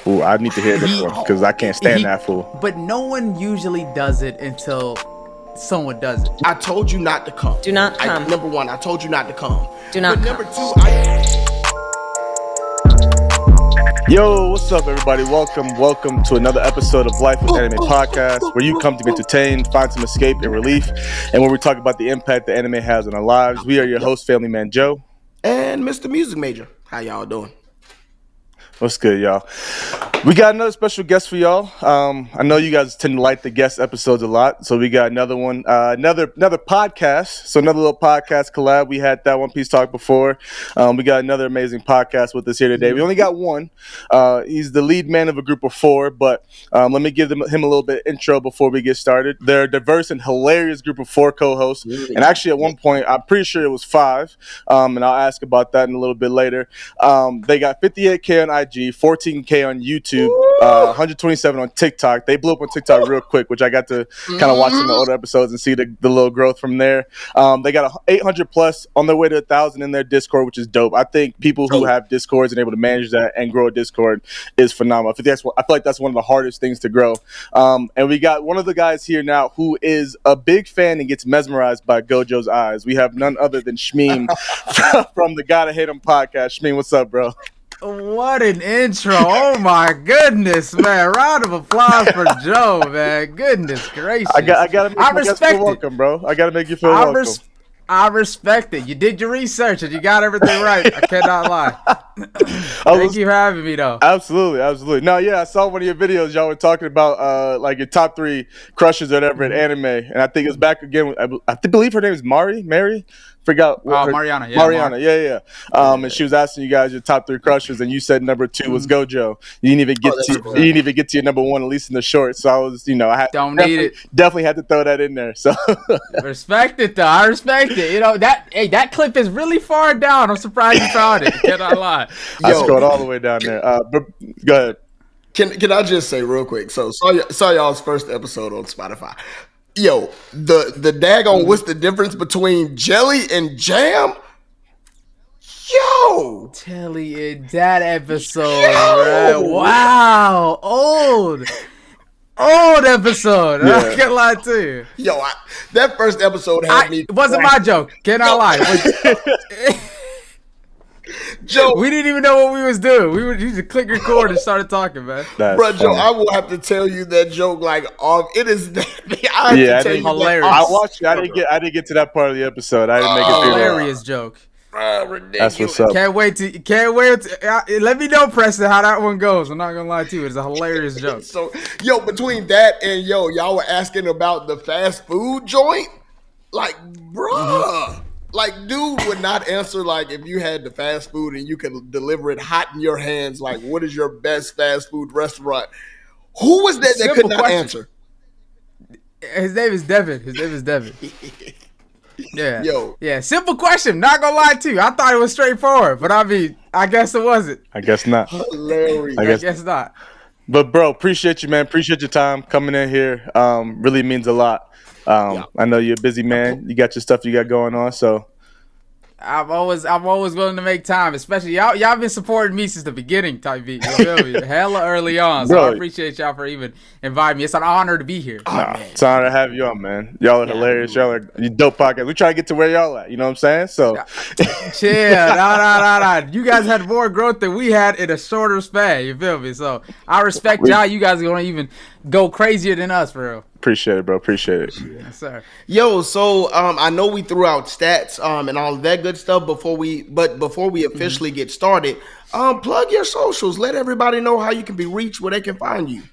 Ooh, I need to hear this one because I can't stand that fool. But no one usually does it until someone does it. I told you not to come. Do not come. Number one, I told you not to come. Do not but come. Number two, Yo, what's up, everybody? Welcome to another episode of Life with Anime Podcast, where you come to be entertained, find some escape and relief, and where we talk about the impact that anime has on our lives. We are your host, Family Man Joe. and Mr. Music Major. How y'all doing? What's good, y'all? We got another special guest for y'all. I know you guys tend to like the guest episodes a lot, so we got another one, another podcast. So another little podcast collab. We had that One Piece talk before. We got another amazing podcast with us here today. We only got one. He's the lead man of a group of four, but let me give him a little bit of intro before we get started. They're a diverse and hilarious group of four co-hosts, and actually at one point, I'm pretty sure it was five, and I'll ask about that in a little bit later. They got 58K on IG, 14K on YouTube, 127 on TikTok. They blew up on TikTok real quick, which I got to kind of watch in the older episodes and see the little growth from there. They got 800 plus on their way to 1,000 in their Discord, which is dope. I think people who have Discords and able to manage that and grow a Discord is phenomenal. I feel like that's one of the hardest things to grow. And we got one of the guys here now who is a big fan and gets mesmerized by Gojo's eyes. We have none other than Shmeem from the Gotta Hate Him podcast. Shmeem, what's up, bro? What an intro. Oh my goodness, man. Round of applause for Joe, man. Goodness gracious. I gotta make you feel welcome, bro. I gotta make you feel welcome. I respect it. You did your research and you got everything right. I cannot lie. Thank you for having me, though. Absolutely. No, yeah, I saw one of your videos. Y'all were talking about like your top 3 crushes or whatever in anime, and I think it's back again. I believe her name is Mary. Forgot. Mariana. Yeah, Mariana. Yeah. And she was asking you guys your top 3 crushes, and you said number 2 was Gojo. You didn't even get to your number 1, at least in the short. So I was, I definitely had to throw that in there. So respect it, though. I respect it. That clip is really far down. I'm surprised you found it. Cannot lie. I scrolled all the way down there. But go ahead. Can I just say real quick? So saw y'all's first episode on Spotify. Yo, the daggone, what's the difference between jelly and jam? Yo! Telly in that episode, right? Wow. Old episode. Yeah. I can't lie to you. Yo, that first episode had me. It wasn't my joke. Can I lie? Joe, we didn't even know what we was doing. We would just click record and started talking, man. Bro, Joe, I will have to tell you that joke it is hilarious. I watched it. I didn't get to that part of the episode. I didn't make it through. Hilarious joke. Ridiculous. That's what's up. Can't wait to let me know, Preston, how that one goes. I'm not gonna lie to you. It's a hilarious joke. So, between that and y'all were asking about the fast food joint. Like, bruh. Like, dude would not answer, like, if you had the fast food and you could deliver it hot in your hands, like, what is your best fast food restaurant? Who was that could not answer? His name is Devin. Yeah. Yeah, simple question. Not gonna lie to you. I thought it was straightforward, but I mean, I guess it wasn't. I guess not. Hilarious. I guess not. But, bro, appreciate you, man. Appreciate your time coming in here. Really means a lot. I know you're a busy man. You got your stuff you got going on, so I'm always willing to make time, especially y'all been supporting me since the beginning, type beat. You feel me? Hella early on, so bro, I appreciate y'all for even inviting me. It's an honor to be here. It's an honor to have you on, man. Y'all are hilarious. Y'all are you dope podcast. We try to get to where y'all at. You know what I'm saying? So chill. Nah. You guys had more growth than we had in a shorter span. You feel me? So I respect y'all. You guys are gonna even go crazier than us, for real. Appreciate it, bro. Appreciate it. Yes, sir. Yo, so I know we threw out stats and all of that good stuff before we officially get started, plug your socials. Let everybody know how you can be reached, where they can find you.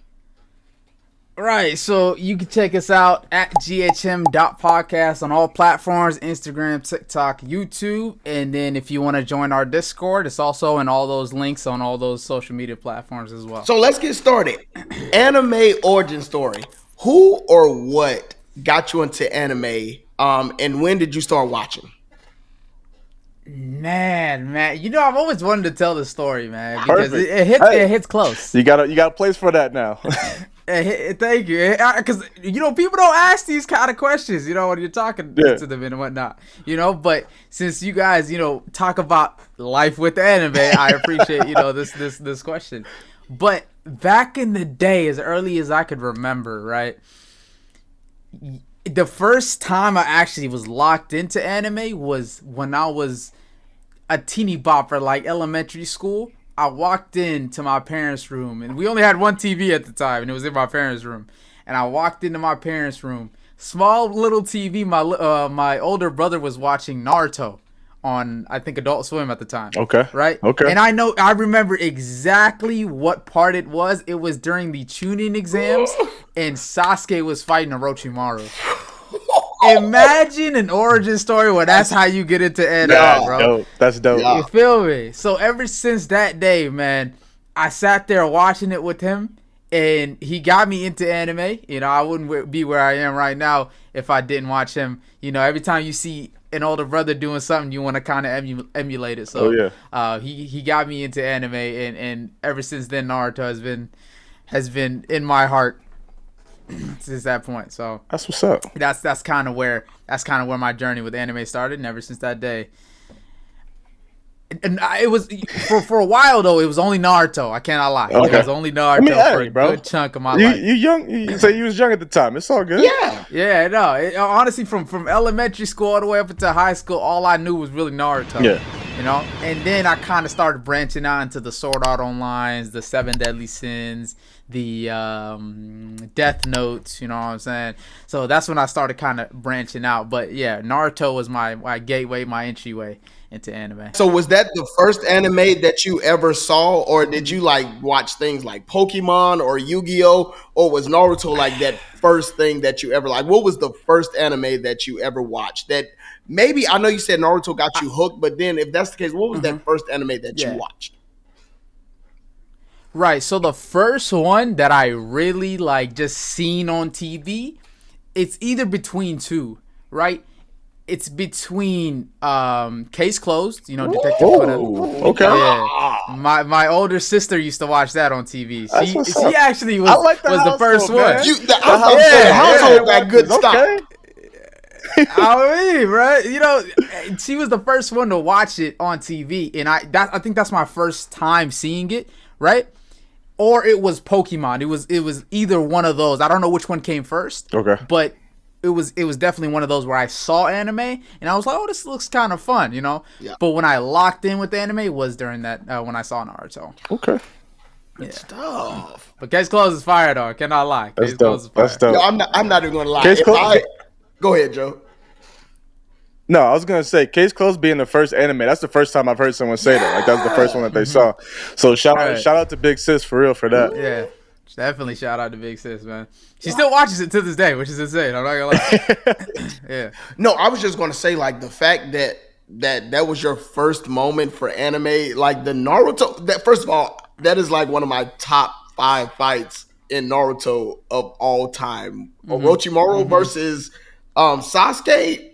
Right, so you can check us out at GHM.PODCAST on all platforms, Instagram, TikTok, YouTube, and then if you want to join our Discord, it's also in all those links on all those social media platforms as well. So let's get started. Anime origin story. Who or what got you into anime, and when did you start watching? Man, I've always wanted to tell this story, man, because it hits close. You got a place for that now. Thank you, because people don't ask these kind of questions, when you're talking to them and whatnot, But since you guys, talk about life with anime, I appreciate this question. But back in the day, as early as I could remember, right? The first time I actually was locked into anime was when I was a teeny bopper, like elementary school. I walked into my parents' room, and we only had one TV at the time, and it was in my parents' room. And I walked into my parents' room, small little TV. My older brother was watching Naruto on, I think, Adult Swim at the time. Okay. Right? Okay. And I remember exactly what part it was. It was during the Chunin exams, and Sasuke was fighting Orochimaru. Imagine an origin story where that's how you get into anime, bro. Dope. That's dope. Yeah. You feel me? So ever since that day, man, I sat there watching it with him, and he got me into anime. You know, I wouldn't be where I am right now if I didn't watch him. You know, every time you see an older brother doing something, you want to kind of emulate it. So he got me into anime, and ever since then, Naruto has been in my heart since that point. So That's what's up. that's kind of where my journey with anime started, and ever since that day. And it was for a while though. It was only Naruto. I cannot lie. Okay. It was only Naruto for a good chunk of my life. You young. You say you was young at the time. It's all good. Yeah, no. Honestly, from elementary school all the way up into high school, all I knew was really Naruto. Yeah. You know, and then I kind of started branching out into the Sword Art Online, the Seven Deadly Sins, the Death Notes. You know what I'm saying? So that's when I started kind of branching out. But yeah, Naruto was my gateway, my entryway into anime. So was that the first anime that you ever saw, or did you like watch things like Pokemon or Yu-Gi-Oh, or was Naruto like that first thing that you ever like? What was the first anime that you ever watched? That maybe, I know you said Naruto got you hooked, but then if that's the case, what was that first anime that you watched? Right. So the first one that I really like just seen on TV, it's either between two, right? It's between Case Closed, you know, Detective Conan. Okay. Yeah. My older sister used to watch that on TV. She actually was the first one. The household got good stock. I mean, right? You know, she was the first one to watch it on TV, and I think that's my first time seeing it, right? Or it was Pokemon. It was either one of those. I don't know which one came first. Okay. But it was definitely one of those where I saw anime and I was like, oh, this looks kind of fun, you know? Yeah. But when I locked in with the anime, it was during that when I saw Naruto. Okay. Good stuff. But Case Closed is fire though. I cannot lie. That's Case Closed is dope. fire. That's dope. Yo, I'm not even gonna lie. Case Closed. Go ahead, Joe. No, I was gonna say Case Closed being the first anime. That's the first time I've heard someone say that. Like that was the first one that they saw. So shout out to Big Sis for real for that. Yeah. Definitely shout out to Big Sis, man. She still watches it to this day, which is insane. I'm not gonna lie. Yeah. No, I was just gonna say, like, the fact that was your first moment for anime, like the Naruto. That, first of all, that is like one of my top 5 fights in Naruto of all time. Orochimaru versus Sasuke,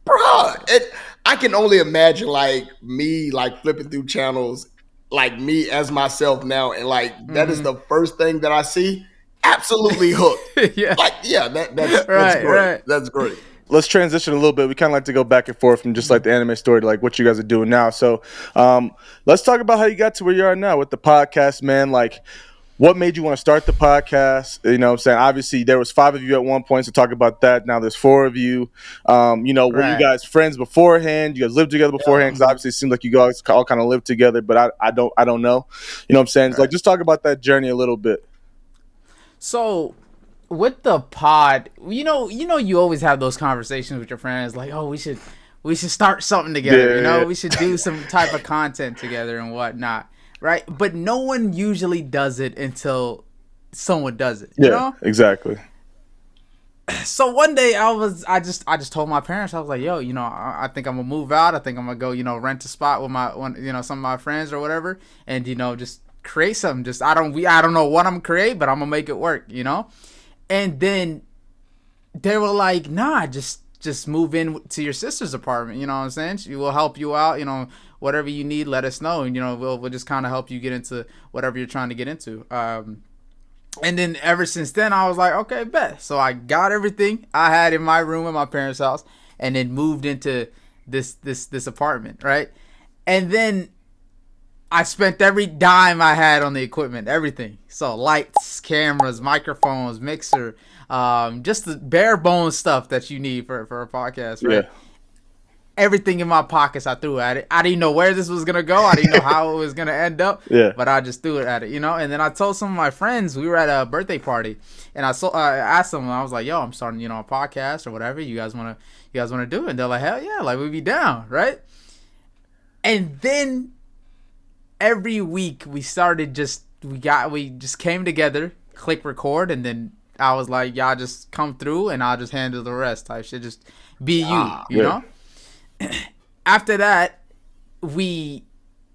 bruh. I can only imagine like me like flipping through channels, like me as myself now, and like that is the first thing that I see. Absolutely hooked. Yeah. Like, yeah, that's Right, great. right. That's great. Let's transition a little bit. We kind of like to go back and forth from just like the anime story to like what you guys are doing now. So let's talk about how you got to where you are now with the podcast, man. Like, what made you want to start the podcast? You know what I'm saying? Obviously, there was 5 of you at one point, so talk about that. Now there's 4 of you. You know, were you guys friends beforehand? You guys lived together beforehand? Because obviously it seems like you guys all kind of lived together, but I don't know. You know what I'm saying? Like, just talk about that journey a little bit. So with the pod, you know, you always have those conversations with your friends, like, oh, we should start something together. You know, we should do some type of content together and whatnot, right? But no one usually does it until someone does it. You know? Exactly. So one day I just told my parents, I was like, yo, you know, I think I'm gonna move out. I think I'm gonna go, you know, rent a spot with some of my friends or whatever, and you know, just create something. Just I don't know what I'm gonna create, but I'm gonna make it work, you know. And then they were like, nah, just move in to your sister's apartment. You know what I'm saying? She will help you out. You know, whatever you need, let us know, and you know, we'll just kind of help you get into whatever you're trying to get into. And then ever since then, I was like, okay, bet. So I got everything I had in my room in my parents' house, and then moved into this apartment, right? And then I spent every dime I had on the equipment, everything. So lights, cameras, microphones, mixer, just the bare bones stuff that you need for a podcast, right? Yeah. Everything in my pockets I threw at it. I didn't know where this was gonna go. I didn't know how it was gonna end up. Yeah. But I just threw it at it, you know. And then I told some of my friends, we were at a birthday party, and I asked them, I was like, "Yo, I'm starting, a podcast or whatever. You guys wanna do it?" And they're like, "Hell yeah, like we'd be down, right?" And then every week we just came together, click record, and then I was like, "Y'all just come through, and I'll just handle the rest." Type shit, just be you know. After that, we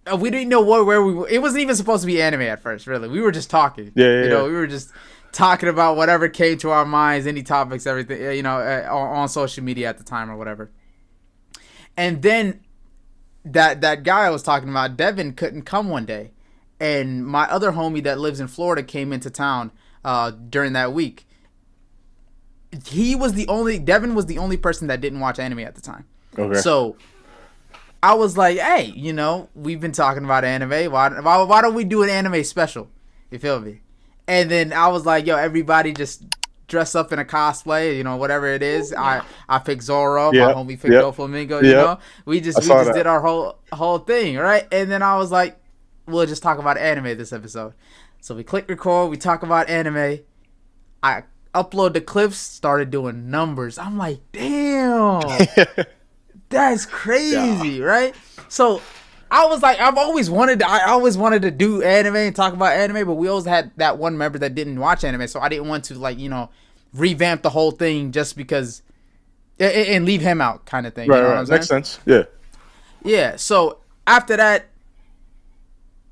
didn't know where we were. It wasn't even supposed to be anime at first, really. We were just talking. Yeah. We were just talking about whatever came to our minds, any topics, everything, on social media at the time or whatever. And then that guy I was talking about, Devin, couldn't come one day. And my other homie that lives in Florida came into town during that week. Devin was the only person that didn't watch anime at the time. Okay. So I was like, hey, we've been talking about anime. Why don't we do an anime special? You feel me? And then I was like, yo, everybody just dress up in a cosplay, whatever it is. I picked Zoro, my homie picked Doflamingo, you know. We just did our whole thing, right? And then I was like, we'll just talk about anime this episode. So we click record, we talk about anime. I upload the clips, started doing numbers. I'm like, damn. That's crazy, right? So I was like, I always wanted to do anime and talk about anime, but we always had that one member that didn't watch anime, so I didn't want to revamp the whole thing just because and leave him out, kind of thing. Right, you know what I'm saying? Makes sense. Yeah. Yeah. So after that,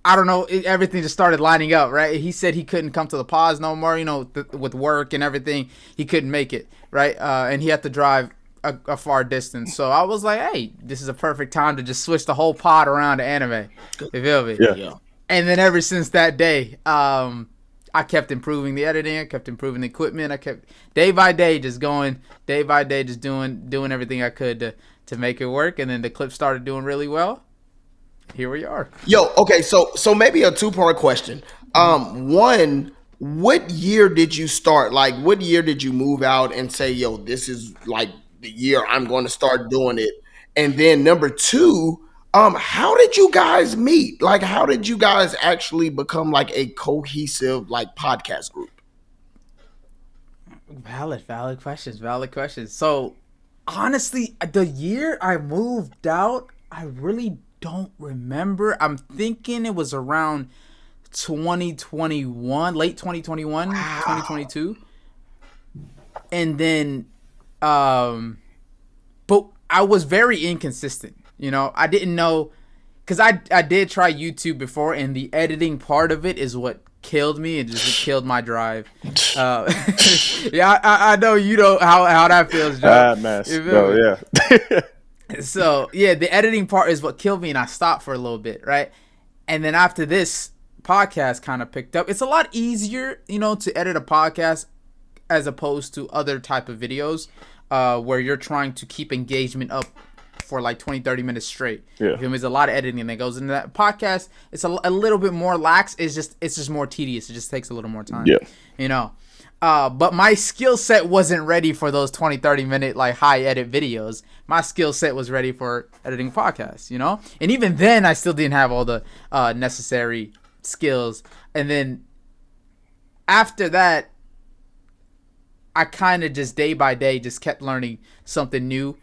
I don't know, everything just started lining up, right? He said he couldn't come to the pods no more, with work and everything, he couldn't make it, right? And he had to drive a far distance. So I was like, hey, this is a perfect time to just switch the whole pod around to anime. You feel me? Yeah. And then ever since that day, I kept improving the editing, I kept improving the equipment, I kept day by day just doing everything I could to make it work, and then the clip started doing really well. Here we are. Yo, okay, so maybe a two-part question. One, what year did you start? Like, what year did you move out and say, yo, this is like the year I'm going to start doing it? And then number two, how did you guys meet? Like, how did you guys actually become like a cohesive like podcast group? Valid questions. So honestly, the year I moved out, I really don't remember. I'm thinking it was around 2021, late 2021, 2022. And then but I was very inconsistent. I didn't know, because I did try YouTube before, and the editing part of it is what killed me. It killed my drive. Yeah, I know you know how that feels, Joe. Mess. Yeah. So yeah, the editing part is what killed me, and I stopped for a little bit, right? And then after this podcast kind of picked up. It's a lot easier, to edit a podcast as opposed to other type of videos where you're trying to keep engagement up for like 20-30 minutes straight. Yeah. There's a lot of editing that goes into that. Podcast, it's a little bit more lax. It's just more tedious. It just takes a little more time. Yeah. But my skill set wasn't ready for those 20-30 minute like high edit videos. My skill set was ready for editing podcasts, and even then I still didn't have all the necessary skills. And then after that, I kind of just day by day just kept learning something new,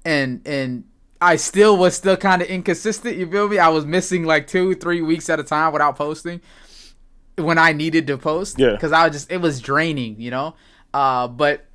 and I was still kind of inconsistent. You feel me? I was missing like 2-3 weeks at a time without posting when I needed to post. Yeah. Because it was draining, But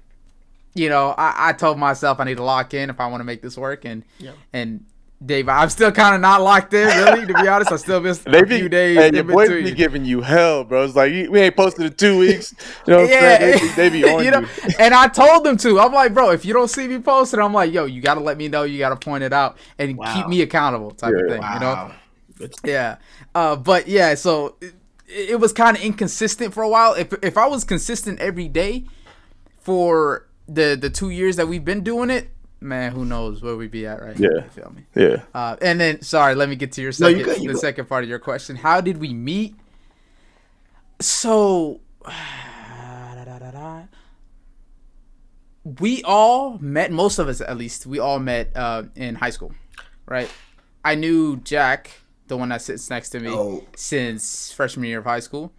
I told myself I need to lock in if I want to make this work, and Dave, I'm still kind of not locked in, really, to be honest. I still missed a few days and your in boys between. be giving you hell, bro. It's like, we ain't posted in 2 weeks. You know what I'm saying? They be on you. And I told them to. I'm like, bro, if you don't see me posted, I'm like, yo, you got to let me know. You got to point it out and keep me accountable type of thing, Yeah. But, yeah, so it was kind of inconsistent for a while. If I was consistent every day for the 2 years that we've been doing it, man, who knows where we be at right Yeah. now? You feel me? Yeah. And then, sorry, let me get to your No, you second, go. second part of your question. How did we meet? So, we all met. Most of us, at least, we all met in high school, right? I knew Jack, the one that sits next to me, since freshman year of high school,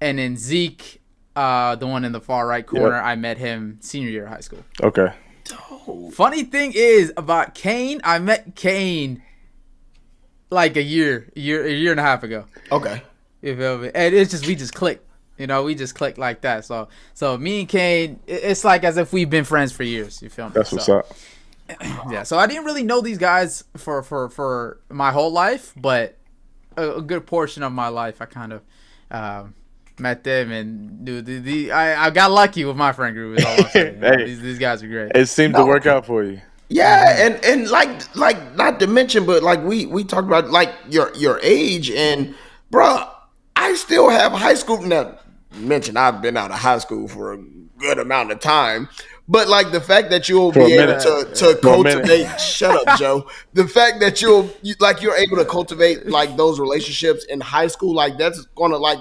and then Zeke, the one in the far right corner, I met him senior year of high school. Okay. Funny thing is about Kane, I met Kane like a year and a half ago. Okay. You feel me? And it's just we just clicked. You know, we just clicked like that. So me and Kane, it's like as if we've been friends for years. You feel me? That's what's up. Yeah. So I didn't really know these guys for my whole life, but a good portion of my life, I kind of met them, and dude, I got lucky with my friend group. Is all I'm saying. Hey. These guys are great. It seemed to work out for you. Yeah, and like not to mention, but like we talked about like your age, and bruh, I still have high school now. Mention I've been out of high school for a good amount of time, but like the fact that you'll be able to cultivate shut up, Joe. The fact that you're able to cultivate like those relationships in high school, like that's gonna like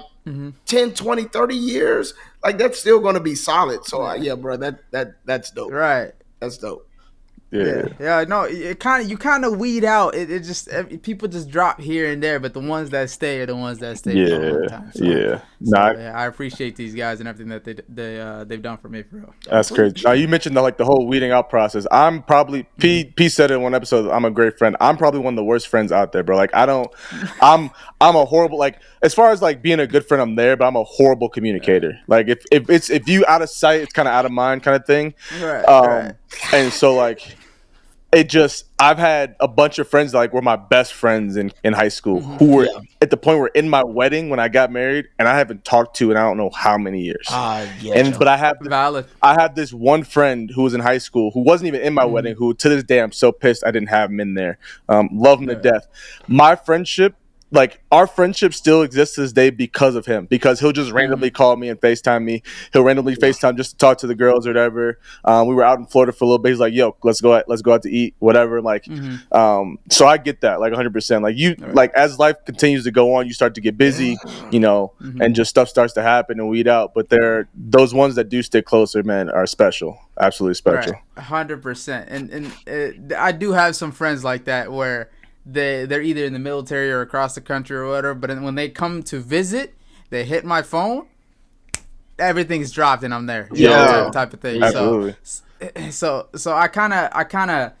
10, 20, 30 years, like that's still gonna be solid. So yeah, bro, that's dope. Right. That's dope. Yeah. No, you kind of weed out. It just people just drop here and there, but the ones that stay are the ones that stay for a long time. So, I appreciate these guys and everything that they've done for me, for real. That's crazy. Now you mentioned the whole weeding out process. I'm probably P said it in one episode. I'm a great friend. I'm probably one of the worst friends out there, bro. Like I'm a horrible, like as far as like being a good friend, I'm there, but I'm a horrible communicator. Like if you out of sight, it's kind of out of mind kind of thing. Right. And so like. I've had a bunch of friends that like were my best friends in high school who were at the point where in my wedding when I got married, and I haven't talked to in I don't know how many years. But I have this one friend who was in high school who wasn't even in my wedding, who to this day I'm so pissed I didn't have him in there. Love him to death. My friendship, like our friendship still exists to this day because of him, because he'll just randomly call me and FaceTime me. He'll randomly FaceTime just to talk to the girls or whatever. We were out in Florida for a little bit. He's like, yo, let's go out to eat, whatever. Like, so I get that like 100%. Like like as life continues to go on, you start to get busy, you know, and just stuff starts to happen and weed out. But those ones that do stick closer, man, are special. Absolutely special. Right. 100%. And I do have some friends like that where they're either in the military or across the country or whatever, but when they come to visit, they hit my phone, everything's dropped and I'm there. You know, type of thing. Absolutely. So I kind of,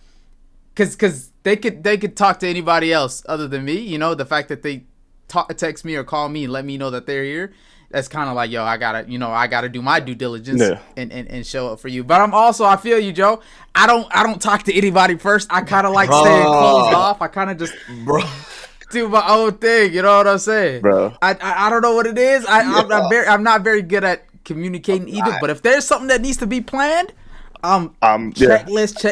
cause they could talk to anybody else other than me. You know, the fact that they text me or call me and let me know that they're here. That's kind of like, yo, I gotta do my due diligence and show up for you. But I feel you, Joe. I don't talk to anybody first. I kind of like staying closed off. I kind of just do my own thing. You know what I'm saying, bro? I don't know what it is. I'm not very good at communicating either. But if there's something that needs to be planned, checklist.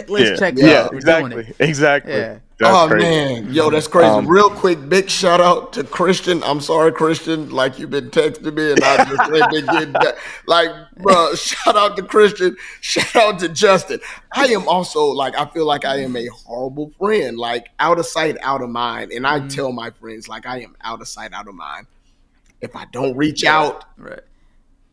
Yeah, exactly. Yeah. That's crazy. Man, yo, that's crazy. Real quick, big shout out to Christian. I'm sorry, Christian. Like you've been texting me, and I just ain't been getting that. Like, bro, shout out to Christian. Shout out to Justin. I am also like, I feel like I am a horrible friend. Like out of sight, out of mind. And I tell my friends, like, I am out of sight, out of mind. If I don't reach out,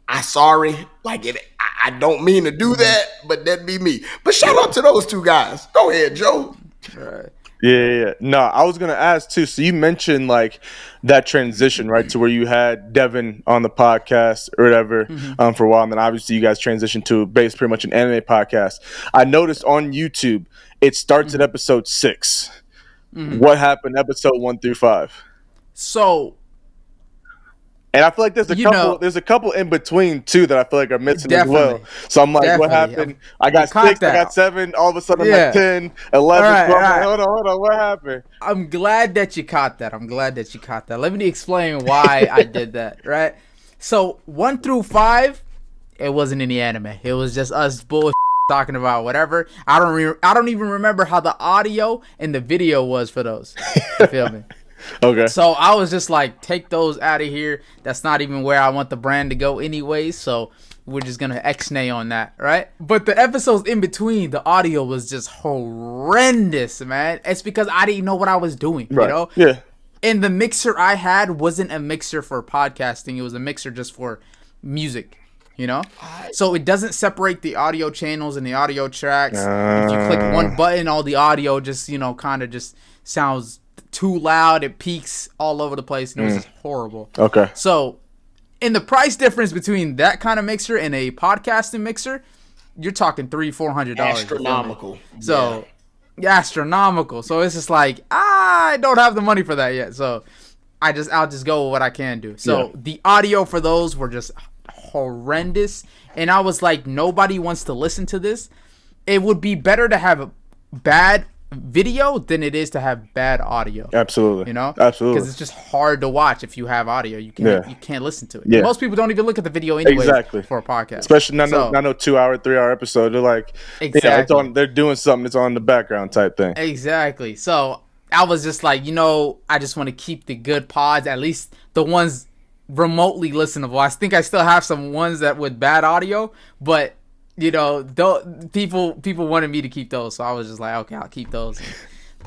I'm sorry. Like I don't mean to do that, but that'd be me. But shout out to those two guys. Go ahead, Joe. Right. Yeah. No, I was gonna ask too. So you mentioned like that transition, right, to where you had Devin on the podcast or whatever for a while, and then obviously you guys transitioned to base pretty much an anime podcast. I noticed on YouTube it starts at episode 6. What happened episode 1 through 5? So. And I feel like there's a couple in between too that I feel like are missing as well. So I'm like, what happened? I got 6, I got 7, all of a sudden I'm like 10, 11, 12. Like, hold on, what happened? I'm glad that you caught that. Let me explain why I did that, right? So 1 through 5, it wasn't any anime. It was just us bull talking about whatever. I don't even remember how the audio and the video was for those. You feel me? Okay. So I was just like, take those out of here. That's not even where I want the brand to go anyways. So we're just going to X-nay on that, right? But the episodes in between, the audio was just horrendous, man. It's because I didn't know what I was doing, Right. you know? Yeah. And the mixer I had wasn't a mixer for podcasting. It was a mixer just for music, you know? So it doesn't separate the audio channels and the audio tracks. If you click one button, all the audio just, you know, kind of just sounds too loud. It peaks all over the place, and it was just horrible. Okay. So, in the price difference between that kind of mixer and a podcasting mixer, you're talking $300-$400. Astronomical. So, astronomical. So it's just like, I don't have the money for that yet. So I'll just go with what I can do. So the audio for those were just horrendous. And I was like, nobody wants to listen to this. It would be better to have a bad video than it is to have bad audio. Absolutely. You know? Absolutely. Because it's just hard to watch if you have audio. You can't listen to it. Yeah. Most people don't even look at the video anyway for a podcast. Especially not no 2-hour, 3-hour episode. They're like, exactly. They're doing something that's on the background type thing. Exactly. So I was just like, you know, I just want to keep the good pods, at least the ones remotely listenable. I think I still have some ones that with bad audio, but you know, people wanted me to keep those, so I was just like, okay, I'll keep those. And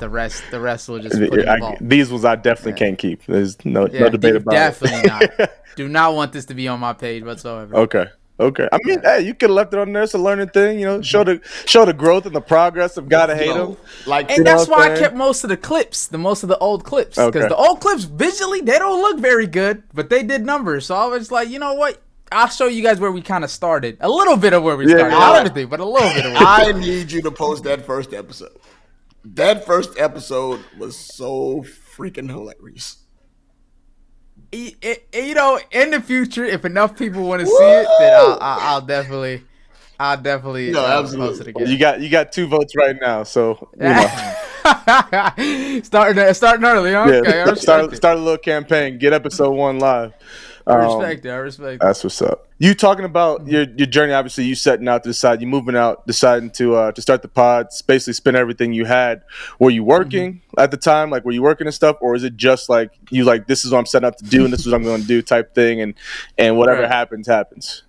the rest will just put in the vault. These ones I definitely can't keep. There's no debate about definitely it. Definitely not. Do not want this to be on my page whatsoever. Okay. I mean, hey, you could have left it on there. It's a learning thing, you know. Show the growth and the progress of Gotta Hate Them. And that's why I kept most of the clips, most of the old clips, because the old clips visually they don't look very good, but they did numbers. So I was like, you know what? I'll show you guys where we kind of started. A little bit of where we started. Not everything, but a little bit of where we started. I need you to post that first episode. That first episode was so freaking hilarious. You know, in the future, if enough people want to see it, then I'll definitely post it again. You got 2 votes right now, so you know. starting early, huh? Yeah, Okay, start a little campaign. Get episode 1 live. I respect it. That's what's up. You talking about your journey? Obviously, you setting out to decide. You moving out, deciding to start the pods. Basically, spend everything you had. Were you working at the time? Like, were you working and stuff, or is it just like you like this is what I'm setting out to do, and this is what I'm going to do type thing, and whatever happens.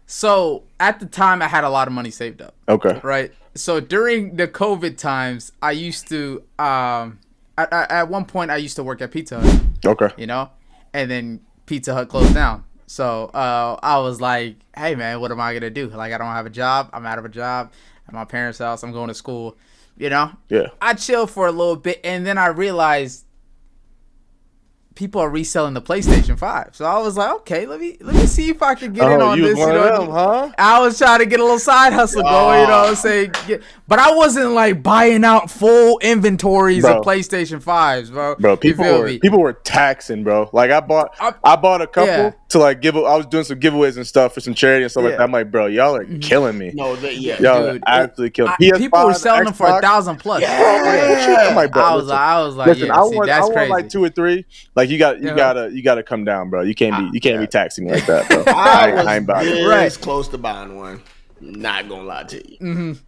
So at the time, I had a lot of money saved up. Okay. Right. So during the COVID times, I used to at one point I used to work at Pizza Hut. Okay. You know, and then Pizza Hut closed down. So I was like, hey, man, what am I going to do? Like, I don't have a job. I'm out of a job at my parents' house. I'm going to school, you know? Yeah. I chilled for a little bit, and then I realized people are reselling the PlayStation 5. So I was like, okay, let me see if I can get in on this. You know, them, huh? I was trying to get a little side hustle going, you know what I'm saying? But I wasn't like buying out full inventories of PlayStation 5s, bro. Bro, people were taxing, bro. Like I bought a couple to like give. I was doing some giveaways and stuff for some charity and stuff like that. I'm like, bro, y'all are killing me. No, y'all are absolutely killing me. People were selling them for $1,000+. Yeah. I'm like, bro, I was like, listen, yeah, I want crazy. like 2 or 3. Like you gotta come down, bro. You can't be taxing me like that, bro. I ain't about it. Right, close to buying one. Not gonna lie to you.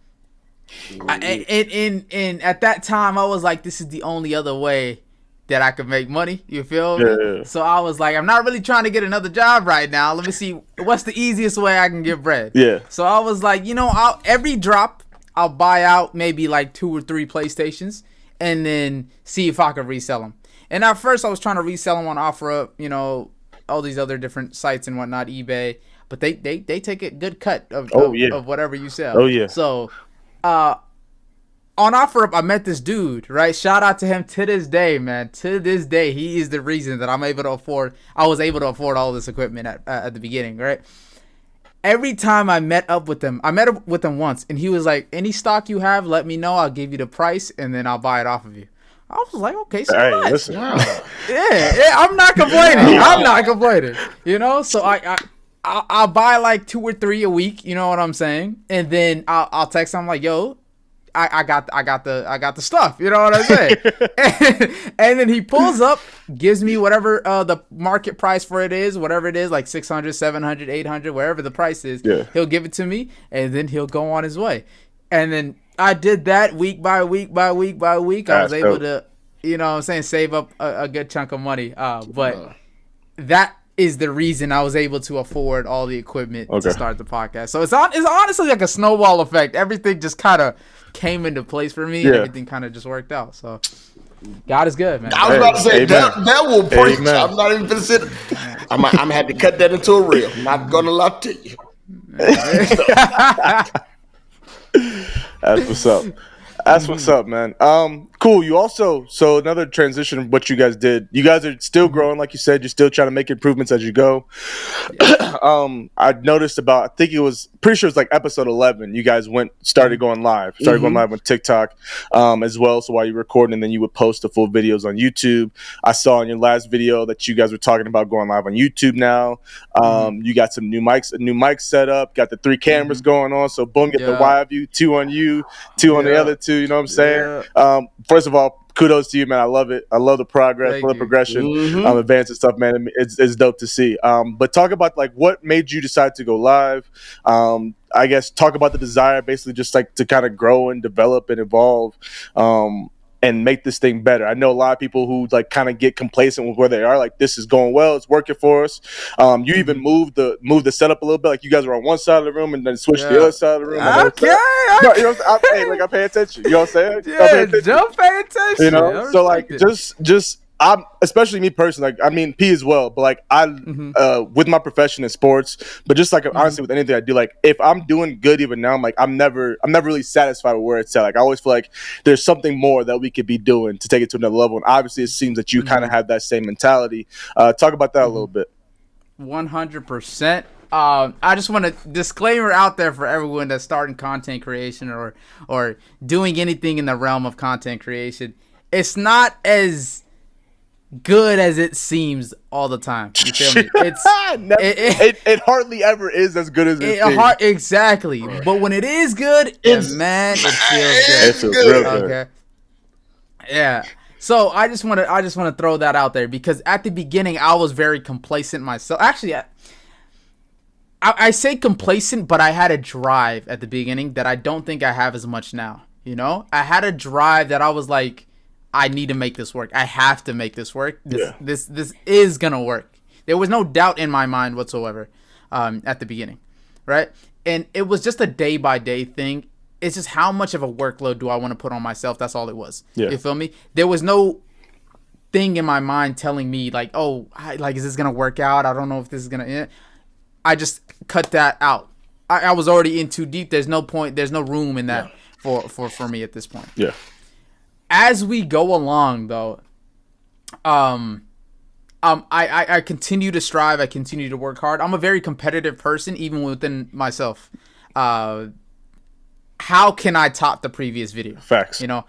And at that time, I was like, this is the only other way that I could make money. You feel me? Yeah. So I was like, I'm not really trying to get another job right now. Let me see what's the easiest way I can get bread. Yeah. So I was like, you know, every drop, I'll buy out maybe like 2 or 3 PlayStations and then see if I could resell them. And at first, I was trying to resell them on OfferUp, you know, all these other different sites and whatnot, eBay. But they take a good cut of whatever you sell. Oh, yeah. So on OfferUp, I met this dude, right? Shout out to him to this day, man. To this day, he is the reason that I was able to afford all this equipment at the beginning, right? Every time I met up with him once, and he was like, any stock you have, let me know. I'll give you the price, and then I'll buy it off of you. I was like, okay, so hey, what? listen. Yeah, I'm not complaining. I'm not complaining. You know, so I'll buy like 2 or 3 a week. You know what I'm saying? And then I'll text him like, yo, I got the stuff. You know what I'm saying? and then he pulls up, gives me whatever the market price for it is, whatever it is, like 600, 700, 800, wherever the price is. Yeah. He'll give it to me, and then he'll go on his way. And then I did that week by week by week by week. I was able to, you know what I'm saying, save up a good chunk of money. But that is the reason I was able to afford all the equipment to start the podcast. So it's honestly like a snowball effect. Everything just kind of came into place for me. And everything kind of just worked out. So God is good, man. I was about to say that will preach. Amen. I'm not even gonna sit. I'm had to cut that into a reel. I'm not gonna lie to you. That's what's up. That's what's up, man. Cool. You also, so another transition of what you guys did. You guys are still growing, like you said. You're still trying to make improvements as you go. I noticed I think it was, pretty sure it was like episode 11. You guys started going live on TikTok as well. So while you're recording, then you would post the full videos on YouTube. I saw in your last video that you guys were talking about going live on YouTube now. You got some new mics, a new mic set up, got the 3 cameras going on. So boom, get the wide view, 2 on you, 2 on the other 2. You know what I'm saying? First of all, kudos to you, man. I love it. I love the progress, the progression, advance and stuff, man. It's dope to see. But talk about like what made you decide to go live. I guess talk about the desire, basically just like to kind of grow and develop and evolve. And make this thing better. I know a lot of people who like kind of get complacent with where they are. Like, this is going well, it's working for us. You even moved the setup a little bit. Like, you guys were on one side of the room and then switched to the other side of the room. Okay. You know, I pay attention. You know what I'm saying? Don't pay attention. You know, so like just. I'm, especially me personally, like, I mean, P as well, but like with my profession in sports, but just like honestly with anything I do, like if I'm doing good even now, I'm like, I'm never really satisfied with where it's at. Like, I always feel like there's something more that we could be doing to take it to another level. And obviously it seems that you kind of have that same mentality. Talk about that a little bit. 100%. I just want a disclaimer out there for everyone that's starting content creation or doing anything in the realm of content creation. It's not as good as it seems all the time. You feel me? It hardly ever is as good as it seems. Exactly. Right. But when it is good, man, it feels good. It feels real good. Okay. Yeah. So I just want to throw that out there because at the beginning I was very complacent myself. Actually, I say complacent, but I had a drive at the beginning that I don't think I have as much now. You know, I had a drive that I was like, I need to make this work. I have to make this work. This is gonna work. There was no doubt in my mind whatsoever at the beginning, right? And it was just a day by day thing. It's just how much of a workload do I want to put on myself? That's all it was. Yeah. You feel me? There was no thing in my mind telling me like, oh, is this gonna work out? I don't know if this is gonna. I just cut that out. I was already in too deep. There's no point. There's no room in that for me at this point. Yeah. As we go along, though, I continue to strive. I continue to work hard. I'm a very competitive person, even within myself. How can I top the previous video? Facts. You know,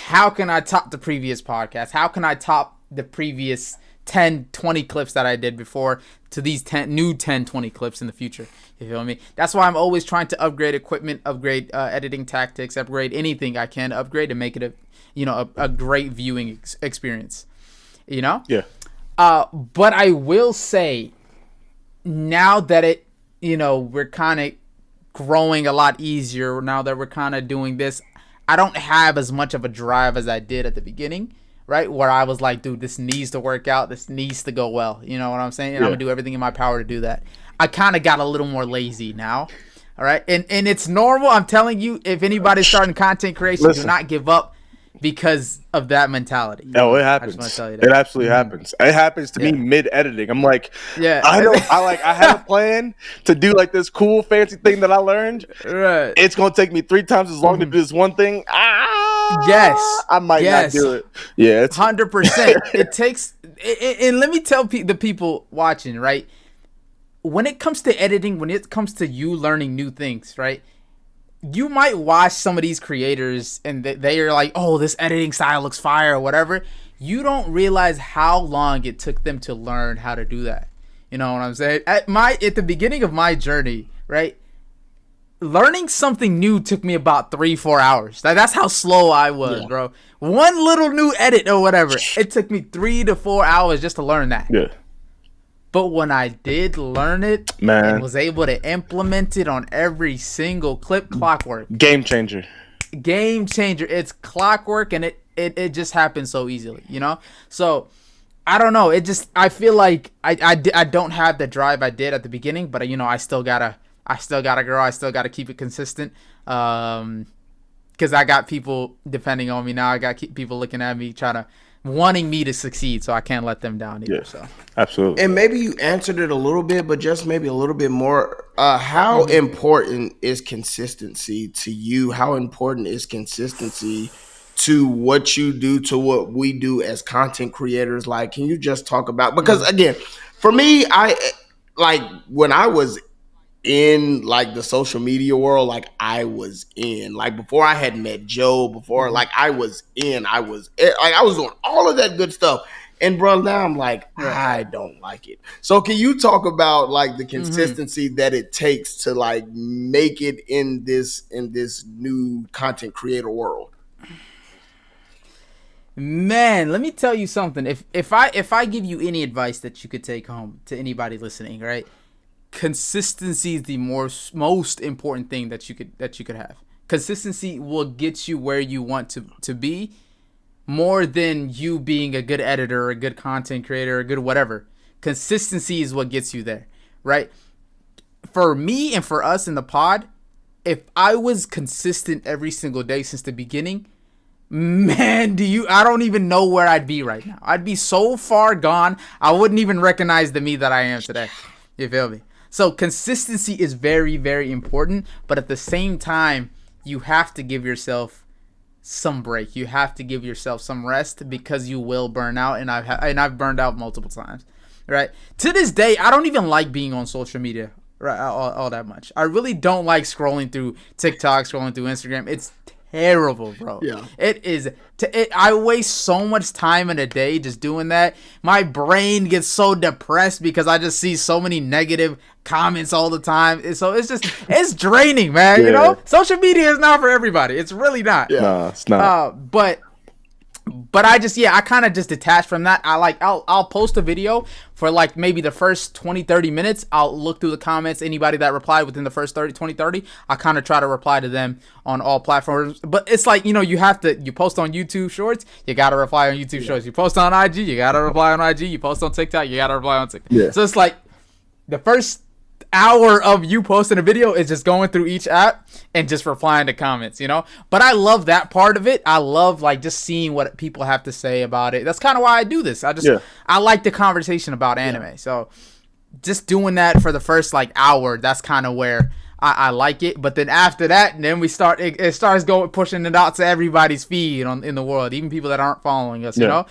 how can I top the previous podcast? How can I top the previous 10, 20 clips that I did before to these 10, 20 clips in the future? You feel me? That's why I'm always trying to upgrade equipment, upgrade editing tactics, upgrade anything I can upgrade to make it a great viewing experience, you know? Yeah. But I will say now that we're kind of growing a lot easier now that we're kind of doing this, I don't have as much of a drive as I did at the beginning, right? Where I was like, dude, this needs to work out. This needs to go well. You know what I'm saying? And I'm going to do everything in my power to do that. I kind of got a little more lazy now. All right. And it's normal. I'm telling you, if anybody's starting content creation, do not give up because of that mentality. No, it happens. I just want to tell you that. It absolutely happens. It happens to me mid editing. I'm like, I had a plan to do like this cool fancy thing that I learned. Right. It's gonna take me 3 times as long to do this one thing. I might not do it. Yeah, it's 100%. It takes. And let me tell the people watching, right? When it comes to editing, when it comes to you learning new things, right? You might watch some of these creators and they are like, oh, this editing style looks fire or whatever. You don't realize how long it took them to learn how to do that. You know what I'm saying? At the beginning of my journey, right? Learning something new took me about 3-4 hours. That's how slow I was, bro. One little new edit or whatever. It took me 3 to 4 hours just to learn that. Yeah. But when I did learn it and was able to implement it on every single clip, clockwork. Game changer. It's clockwork, and it just happens so easily, you know. So I don't know. I feel like I don't have the drive I did at the beginning, but you know, I still gotta grow. I still gotta keep it consistent. Because I got people depending on me now. I got people looking at me, wanting me to succeed, so I can't let them down either. Yes, so absolutely. And maybe you answered it a little bit, but just maybe a little bit more. How important is consistency to you? How important is consistency to what you do, to what we do as content creators? Like, can you just talk about, because again, for me, I like when I was in like the social media world, like I was in, like before I had met Joe, before like I was doing all of that good stuff. And bro, now I'm like, I don't like it. So can you talk about like the consistency that it takes to like make it in this new content creator world? Man, let me tell you something. If I give you any advice that you could take home to anybody listening, right? Consistency is the most important thing that you could have. Consistency will get you where you want to be, more than you being a good editor, a good content creator, a good whatever. Consistency is what gets you there, right? For me and for us in the pod, if I was consistent every single day since the beginning, man, I don't even know where I'd be right now. I'd be so far gone, I wouldn't even recognize the me that I am today. You feel me? So consistency is very, very important, but at the same time, you have to give yourself some break. You have to give yourself some rest, because you will burn out, and I've burned out multiple times, right? To this day, I don't even like being on social media, right, all that much. I really don't like scrolling through TikTok, scrolling through Instagram. It's terrible, bro. Yeah. It is. I waste so much time in a day just doing that. My brain gets so depressed because I just see so many negative comments all the time. So it's draining, man. Yeah. You know, social media is not for everybody. It's really not. Yeah. No, it's not. But I kind of just detach from that. I'll post a video for like maybe the first 20-30 minutes. I'll look through the comments. Anybody that replied within the first 20-30, I kind of try to reply to them on all platforms. But it's like, you know, you post on YouTube Shorts, you got to reply on YouTube Shorts. You post on IG, you got to reply on IG. You post on TikTok, you got to reply on TikTok. Yeah. So it's like the first hour of you posting a video is just going through each app and just replying to comments, you know. But I love that part of it. I love like just seeing what people have to say about it. That's kind of why I do this. I like the conversation about anime. So just doing that for the first like hour, that's kind of where I like it. But then after that, then we start it starts pushing it out to everybody's feed in the world, even people that aren't following us, you know.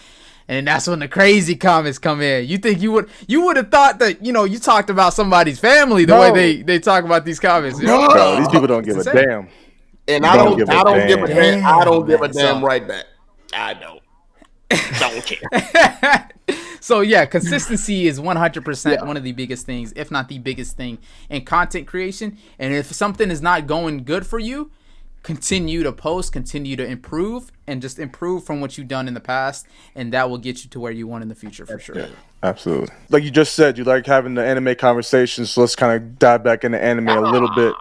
And that's when the crazy comments come in. You think you would have thought that, you know, you talked about somebody's family the way they talk about these comments. You know? Bro, these people don't give a damn. And I don't give a damn right back. I don't care. So yeah, consistency is 100% one of the biggest things, if not the biggest thing in content creation. And if something is not going good for you, continue to post, continue to improve, and just improve from what you've done in the past, and that will get you to where you want in the future for sure. Yeah, absolutely. Like you just said, you like having the anime conversations, so let's kind of dive back into anime a little bit.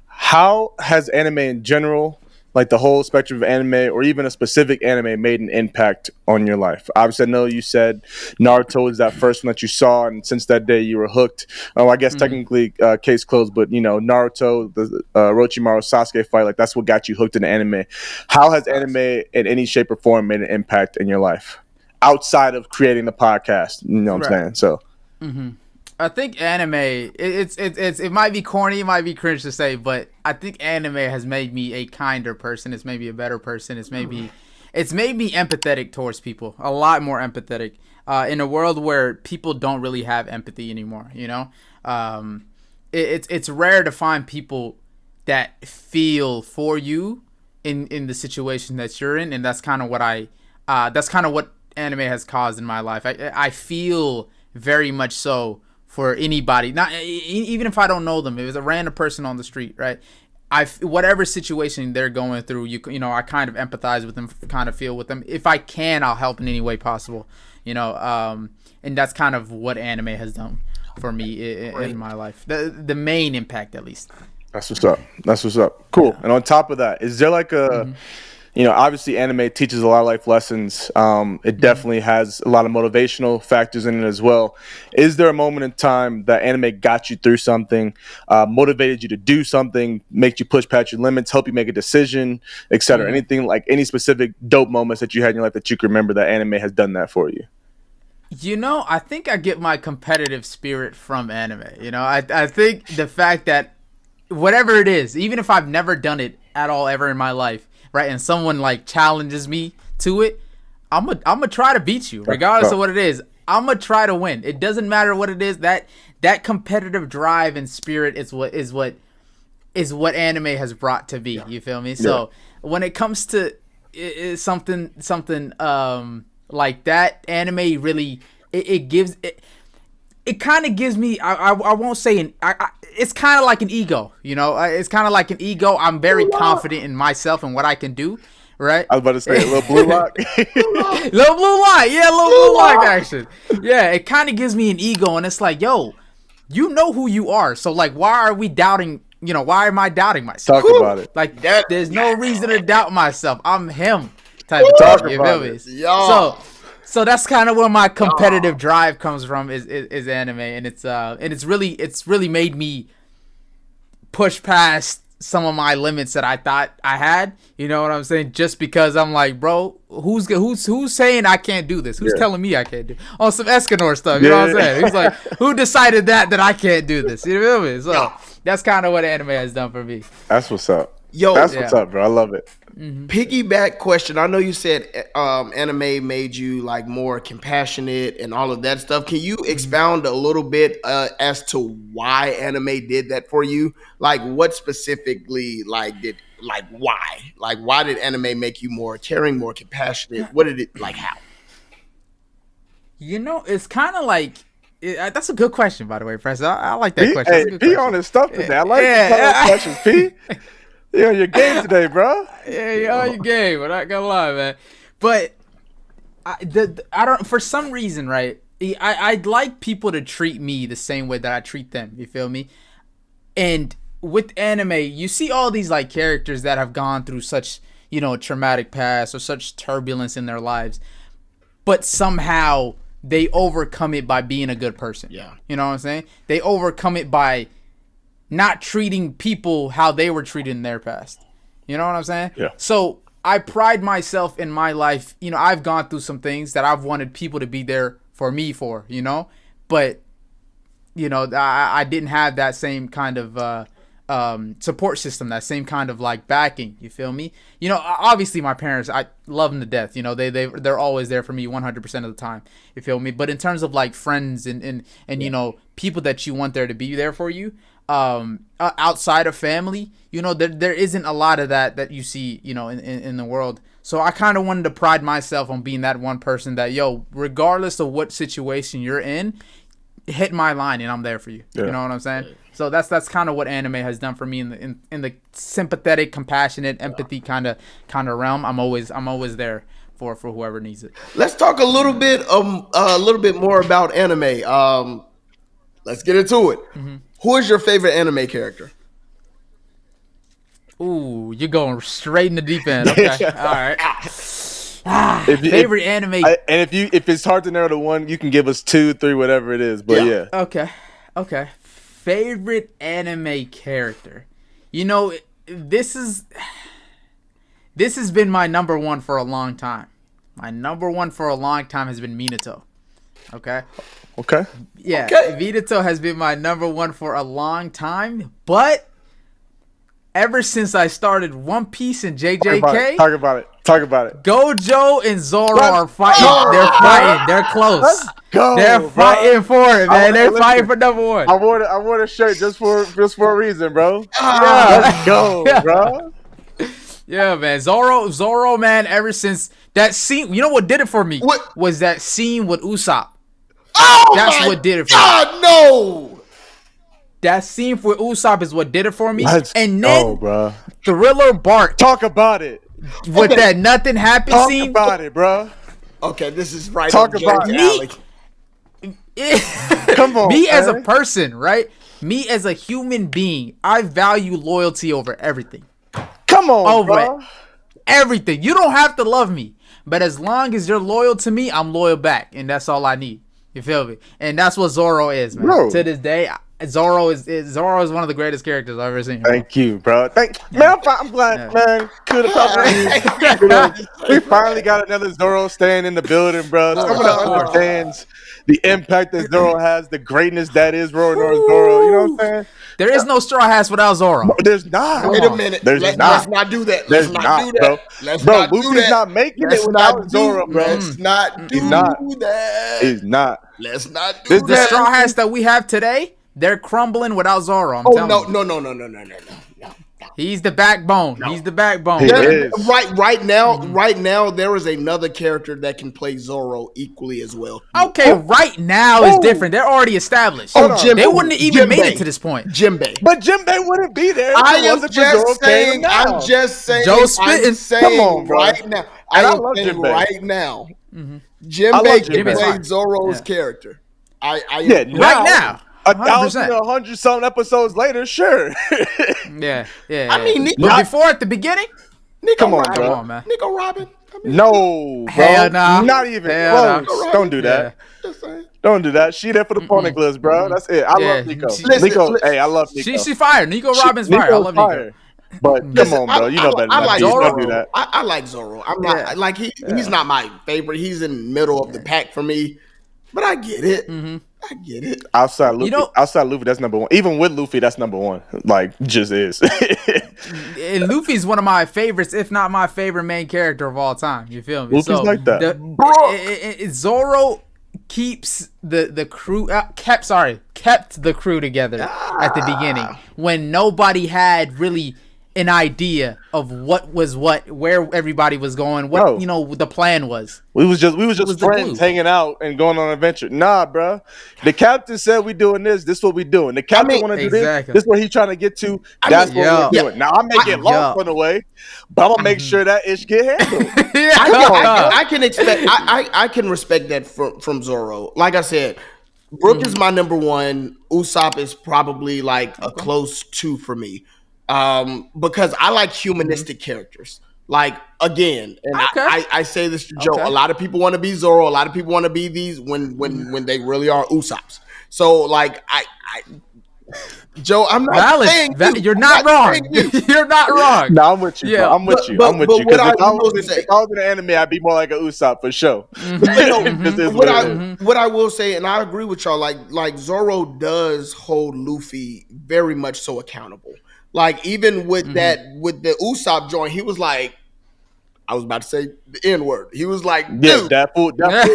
How has anime in general, like the whole spectrum of anime, or even a specific anime, made an impact on your life? Obviously, I know you said Naruto is that first one that you saw, and since that day you were hooked. I guess technically case closed, but you know, Naruto, the Orochimaru Sasuke fight, like that's what got you hooked into anime. How has anime in any shape or form made an impact in your life outside of creating the podcast? You know what I'm saying? So. I think anime, it might be corny, it might be cringe to say, but I think anime has made me a kinder person. It's made me a better person. It's made me empathetic towards people, a lot more empathetic. In a world where people don't really have empathy anymore, you know, it's rare to find people that feel for you in the situation that you're in, and that's kind of what what anime has caused in my life. I feel very much so for anybody, not even if I don't know them. If it's a random person on the street, right? Whatever situation they're going through, you know, I kind of empathize with them, kind of feel with them. If I can, I'll help in any way possible, you know. And that's kind of what anime has done for me in my life. The main impact, at least. That's what's up. Cool. And on top of that, is there like a Obviously anime teaches a lot of life lessons. It definitely has a lot of motivational factors in it as well. Is there a moment in time that anime got you through something, motivated you to do something, make you push past your limits, help you make a decision, etc.? Anything, like any specific dope moments that you had in your life that you can remember that anime has done that for you? I think I get my competitive spirit from anime. I think the fact that whatever it is, even if I've never done it at all ever in my life, right, and someone like challenges me to it, I'm gonna try to beat you regardless of what it is. I'm gonna try to win. It doesn't matter what it is. That competitive drive and spirit is what anime has brought to be. You feel me? So when it comes to something like that, anime really it kind of gives me, I won't say it's kind of like an ego, it's kind of like an ego. I'm very confident in myself and what I can do, right? I was about to say a little blue lock. Little blue lock, yeah, little blue lock action. Yeah, it kind of gives me an ego, and it's like, yo, you know who you are, so like, why are we doubting, why am I doubting myself? Talk about it. Like, there's no reason to doubt myself. I'm him type of talk, you feel me? So that's kind of where my competitive drive comes from is anime, and it's really made me push past some of my limits that I thought I had. You know what I'm saying? Just because I'm like, bro, who's saying I can't do this? Who's telling me I can't do? On some Escanor stuff, you know what I'm saying? He's like, who decided that I can't do this? You feel me? So that's kind of what anime has done for me. That's what's up. What's up, bro. I love it. Piggyback question. I know you said anime made you like more compassionate and all of that stuff. Can you expound a little bit as to why anime did that for you? Like, what specifically, why did anime make you more caring, more compassionate? What did it, like, how? It's kind of like, that's a good question, by the way, Press. I like that question. Hey, P on his stuff today. I like these questions, P. You're on your game today, bro. Yeah, you're on your game. I'm not gonna lie, man. But I don't. For some reason, right? I'd like people to treat me the same way that I treat them. You feel me? And with anime, you see all these like characters that have gone through such, traumatic past or such turbulence in their lives, but somehow they overcome it by being a good person. Yeah. You know what I'm saying? They overcome it by not treating people how they were treated in their past. You know what I'm saying? Yeah. So I pride myself in my life. I've gone through some things that I've wanted people to be there for me for, but, I didn't have that same kind of support system, that same kind of like backing. You feel me? Obviously my parents, I love them to death. They're always there for me 100% of the time. You feel me? But in terms of like friends and people that you want there to be there for you, outside of family, there isn't a lot of that you see, in the world. So I kind of wanted to pride myself on being that one person that, regardless of what situation you're in, hit my line and I'm there for you. Yeah. You know what I'm saying? So that's kind of what anime has done for me in the sympathetic, compassionate, empathy kind of realm. I'm always there for whoever needs it. Let's talk a little bit more about anime. Let's get into it. Mm-hmm. Who is your favorite anime character? Ooh, you're going straight in the deep end. Okay, all right. Favorite anime. If it's hard to narrow to one, you can give us 2, 3, whatever it is. But yeah. Okay. Favorite anime character. This has been my number one for a long time. My number one for a long time has been Minato. Okay. Yeah, okay. Minato has been my number one for a long time, but ever since I started One Piece and JJK, talk about it. Gojo and Zoro are fighting. They're fighting. They're close. They're fighting for it, man. They're fighting for number one. I wore a shirt just for a reason, bro. Yeah, let's go, bro. Yeah, man. Zoro, man. Ever since that scene, you know what did it for me? What was that scene with Usopp? Oh, that's what did it for me. No. That scene for Usopp is what did it for me. And then bro. Thriller Bark. Talk about it. With that nothing happened scene. Talk about it, bro. Okay, this is right. Talk about it. Come on. Me as a person, right? Me as a human being, I value loyalty over everything. Come on, bro. everything. You don't have to love me, but as long as you're loyal to me, I'm loyal back, and that's all I need. You feel me? And that's what Zoro is, man. Bro. To this day, Zoro is one of the greatest characters I've ever seen. Bro. Thank you, bro. Man, I'm glad, man. We finally got another Zoro stand in the building, bro. Someone that understands the impact that Zoro has, the greatness that is Zoro. You know what I'm saying? There is no Straw Hats without Zoro. No, there's not. Wait a minute. Let's not do that. Let's not do that. Let's not do Luffy's that. not making it without Zoro, bro. Let's not do that. He's not. Let's not do that. The Straw Hats that we have today, they're crumbling without Zoro. I'm telling you. No. He's the backbone. No. He's the backbone. Right now, there is another character that can play Zoro equally as well. Okay, right now is different. They're already established. They wouldn't have even made it to this point. Jinbei. But Jinbei wouldn't be there. I'm just saying. Joe spitting. Come on, bro. Right now. Right now. Jinbei can play Zoro's character. Right now. 1,000 or 100-something episodes later, sure. Yeah. I mean, but before at the beginning, come on, man. Nico Robin. No, bro. Hell nah. Not even Hell close. nah. Don't do that. Yeah. Don't do that. She there for the pony list, bro. That's it. I love Nico. Nico, hey, I love Nico. She's fire. Nico Robin's fire. I love Nico. But come on, bro. You know better than that. Don't do that. I like Zoro. I'm not like he's not my favorite. He's in the middle of the pack for me. But I get it. I get it. Outside Luffy, that's number one. Even with Luffy, that's number one. Like, just is. And Luffy's one of my favorites, if not my favorite main character of all time. You feel me? Luffy's like that. Zoro keeps the crew kept the crew together at the beginning when nobody had really an idea of what was where everybody was going, the plan was. We was just friends hanging out and going on an adventure. Nah, bro. The captain said we doing this. This what we doing. The captain want to do this. This what he trying to get to. That's what we doing. Now I may get lost on the way, but I'm gonna make sure that ish get handled. I can expect. I can respect that from Zoro. Like I said, Brook is my number one. Usopp is probably like a close two for me. Because I like humanistic characters. Like, again, and I say this to Joe, a lot of people want to be Zoro, a lot of people want to be these when they really are Usopps. So, like, Joe, I'm not saying you're not wrong. You're not wrong. No, I'm with you. Yeah. Bro. I'm with you. Because if I was in the anime, I'd be more like an Usopp for sure. What I will say, and I agree with y'all, like Zoro does hold Luffy very much so accountable. Like, even with with the Usopp joint, he was like, I was about to say the N-word. He was like, dude. That fool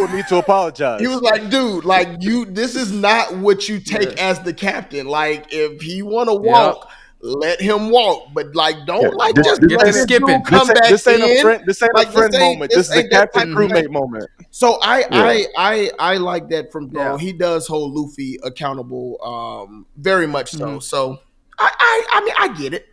need to apologize. He was like, dude, like, this is not what you take as the captain. Like, if he want to walk, let him walk. But, like, don't just skipping. Come back this ain't in. This ain't a friend moment. This is a captain crewmate moment. So I like that from Zoro. He does hold Luffy accountable very much so. So I mean, I get it.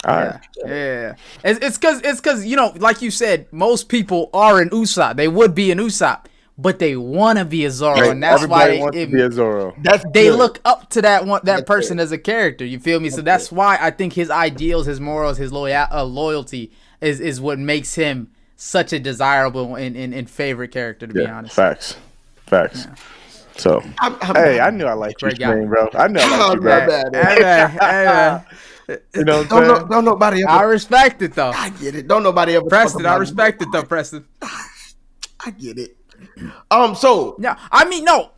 All right. Yeah. It's because like you said, most people are an Usopp. They would be an Usopp, but they want to be a Zoro, and that's everybody wants to be a Zoro. They look up to that person as a character. You feel me? So that's why I think his ideals, his morals, his loyalty is what makes him such a desirable and favorite character. To be honest, facts. Yeah. So, I knew I liked you, Shmeem, bro. I knew I liked you, bro. You know what I'm saying? Don't nobody ever. I respect it, though. I get it. Don't nobody ever. Preston, I respect it, though, Preston. I get it. So. Yeah, I mean, no.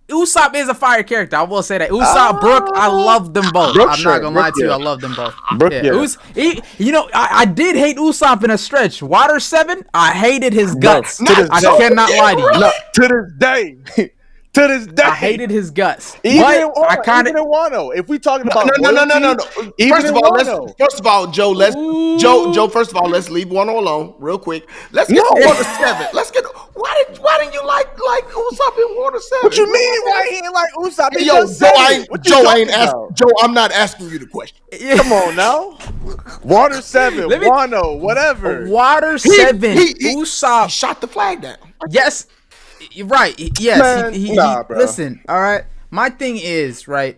Usopp is a fire character. I will say that. Usopp, Brook, I love them both. I'm not going to lie to you. I love them both. Brook, I did hate Usopp in a stretch. Water 7, I hated his guts. I cannot lie to you. No, to this day. To this day, I hated his guts. Even in Wano, if we talking about no. First of all, Joe, let's leave Wano alone real quick. Let's get to Water 7. Let's get. Why didn't you like Usopp in Water 7? What you mean? Why he ain't like Usopp? Joe, I'm not asking you the question. Come on now. Water 7, Wano, whatever. Water 7, Usopp shot the flag down. Yes. Right. Yes. Man, bro. Listen. All right. My thing is, right,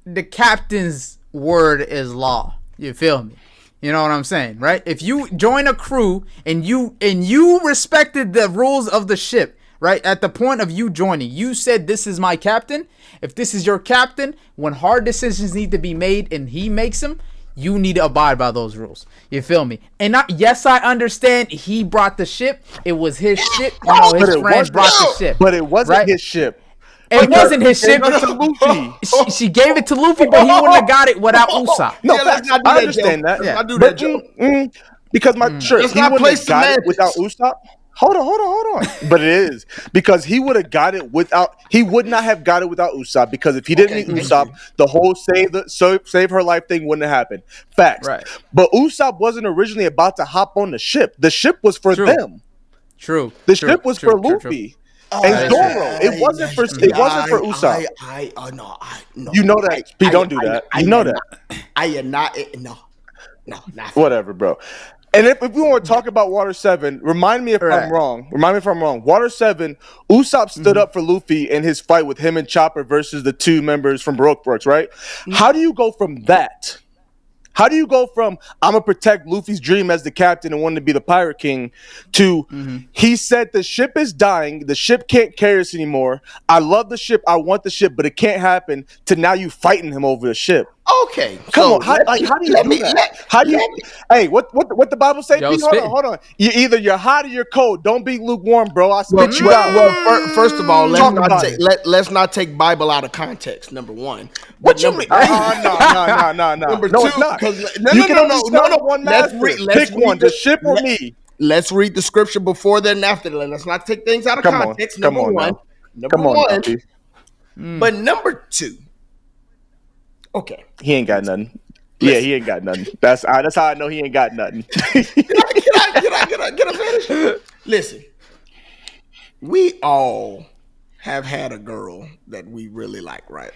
the captain's word is law. You feel me? You know what I'm saying, right? If you join a crew and you respected the rules of the ship, right? At the point of you joining, you said, "This is my captain." If this is your captain, when hard decisions need to be made and he makes them, you need to abide by those rules. You feel me? And yes, I understand he brought the ship. It was his ship. You know, his friends brought the ship. But it wasn't his ship. It wasn't his ship. It to Luffy. She gave it to Luffy, but he wouldn't have got it without Usopp. No, I understand that. Let's not do that, Joe. Because he wouldn't have got it without Usopp. Hold on. But it is because he would have got it without. He would not have got it without Usopp, because if he didn't need Usopp, the whole save her life thing wouldn't have happened. Facts. Right. But Usopp wasn't originally about to hop on the ship. The ship was for them. True. The ship was for Luffy. And Zoro. It wasn't for Usopp. No. You know that. Don't do that. You know that. I am not. No. Whatever, bro. And if we want to talk about Water 7, remind me if I'm wrong. Water 7, Usopp stood up for Luffy in his fight with him and Chopper versus the two members from Baroque Works, right? How do you go from that? How do you go from I'm going to protect Luffy's dream as the captain and wanting to be the Pirate King to he said the ship is dying, the ship can't carry us anymore, I love the ship, I want the ship, but it can't happen, to now you fighting him over the ship? Okay, come on. How do you do that? How do you? Hey, what the Bible say? Hold on. You're hot or you're cold. Don't be lukewarm, bro. I spit you out. Well, first of all, let's not take Bible out of context. Number one. What you mean? No. Number two, it's not. No. One master. Pick one. The ship or me. Let's read the scripture before that and after that. Let's not take things out of context. Number one. But number two. Okay. He ain't got nothing. Listen. Yeah, he ain't got nothing. That's how I know he ain't got nothing. Can I finish? Listen, we all have had a girl that we really like, right?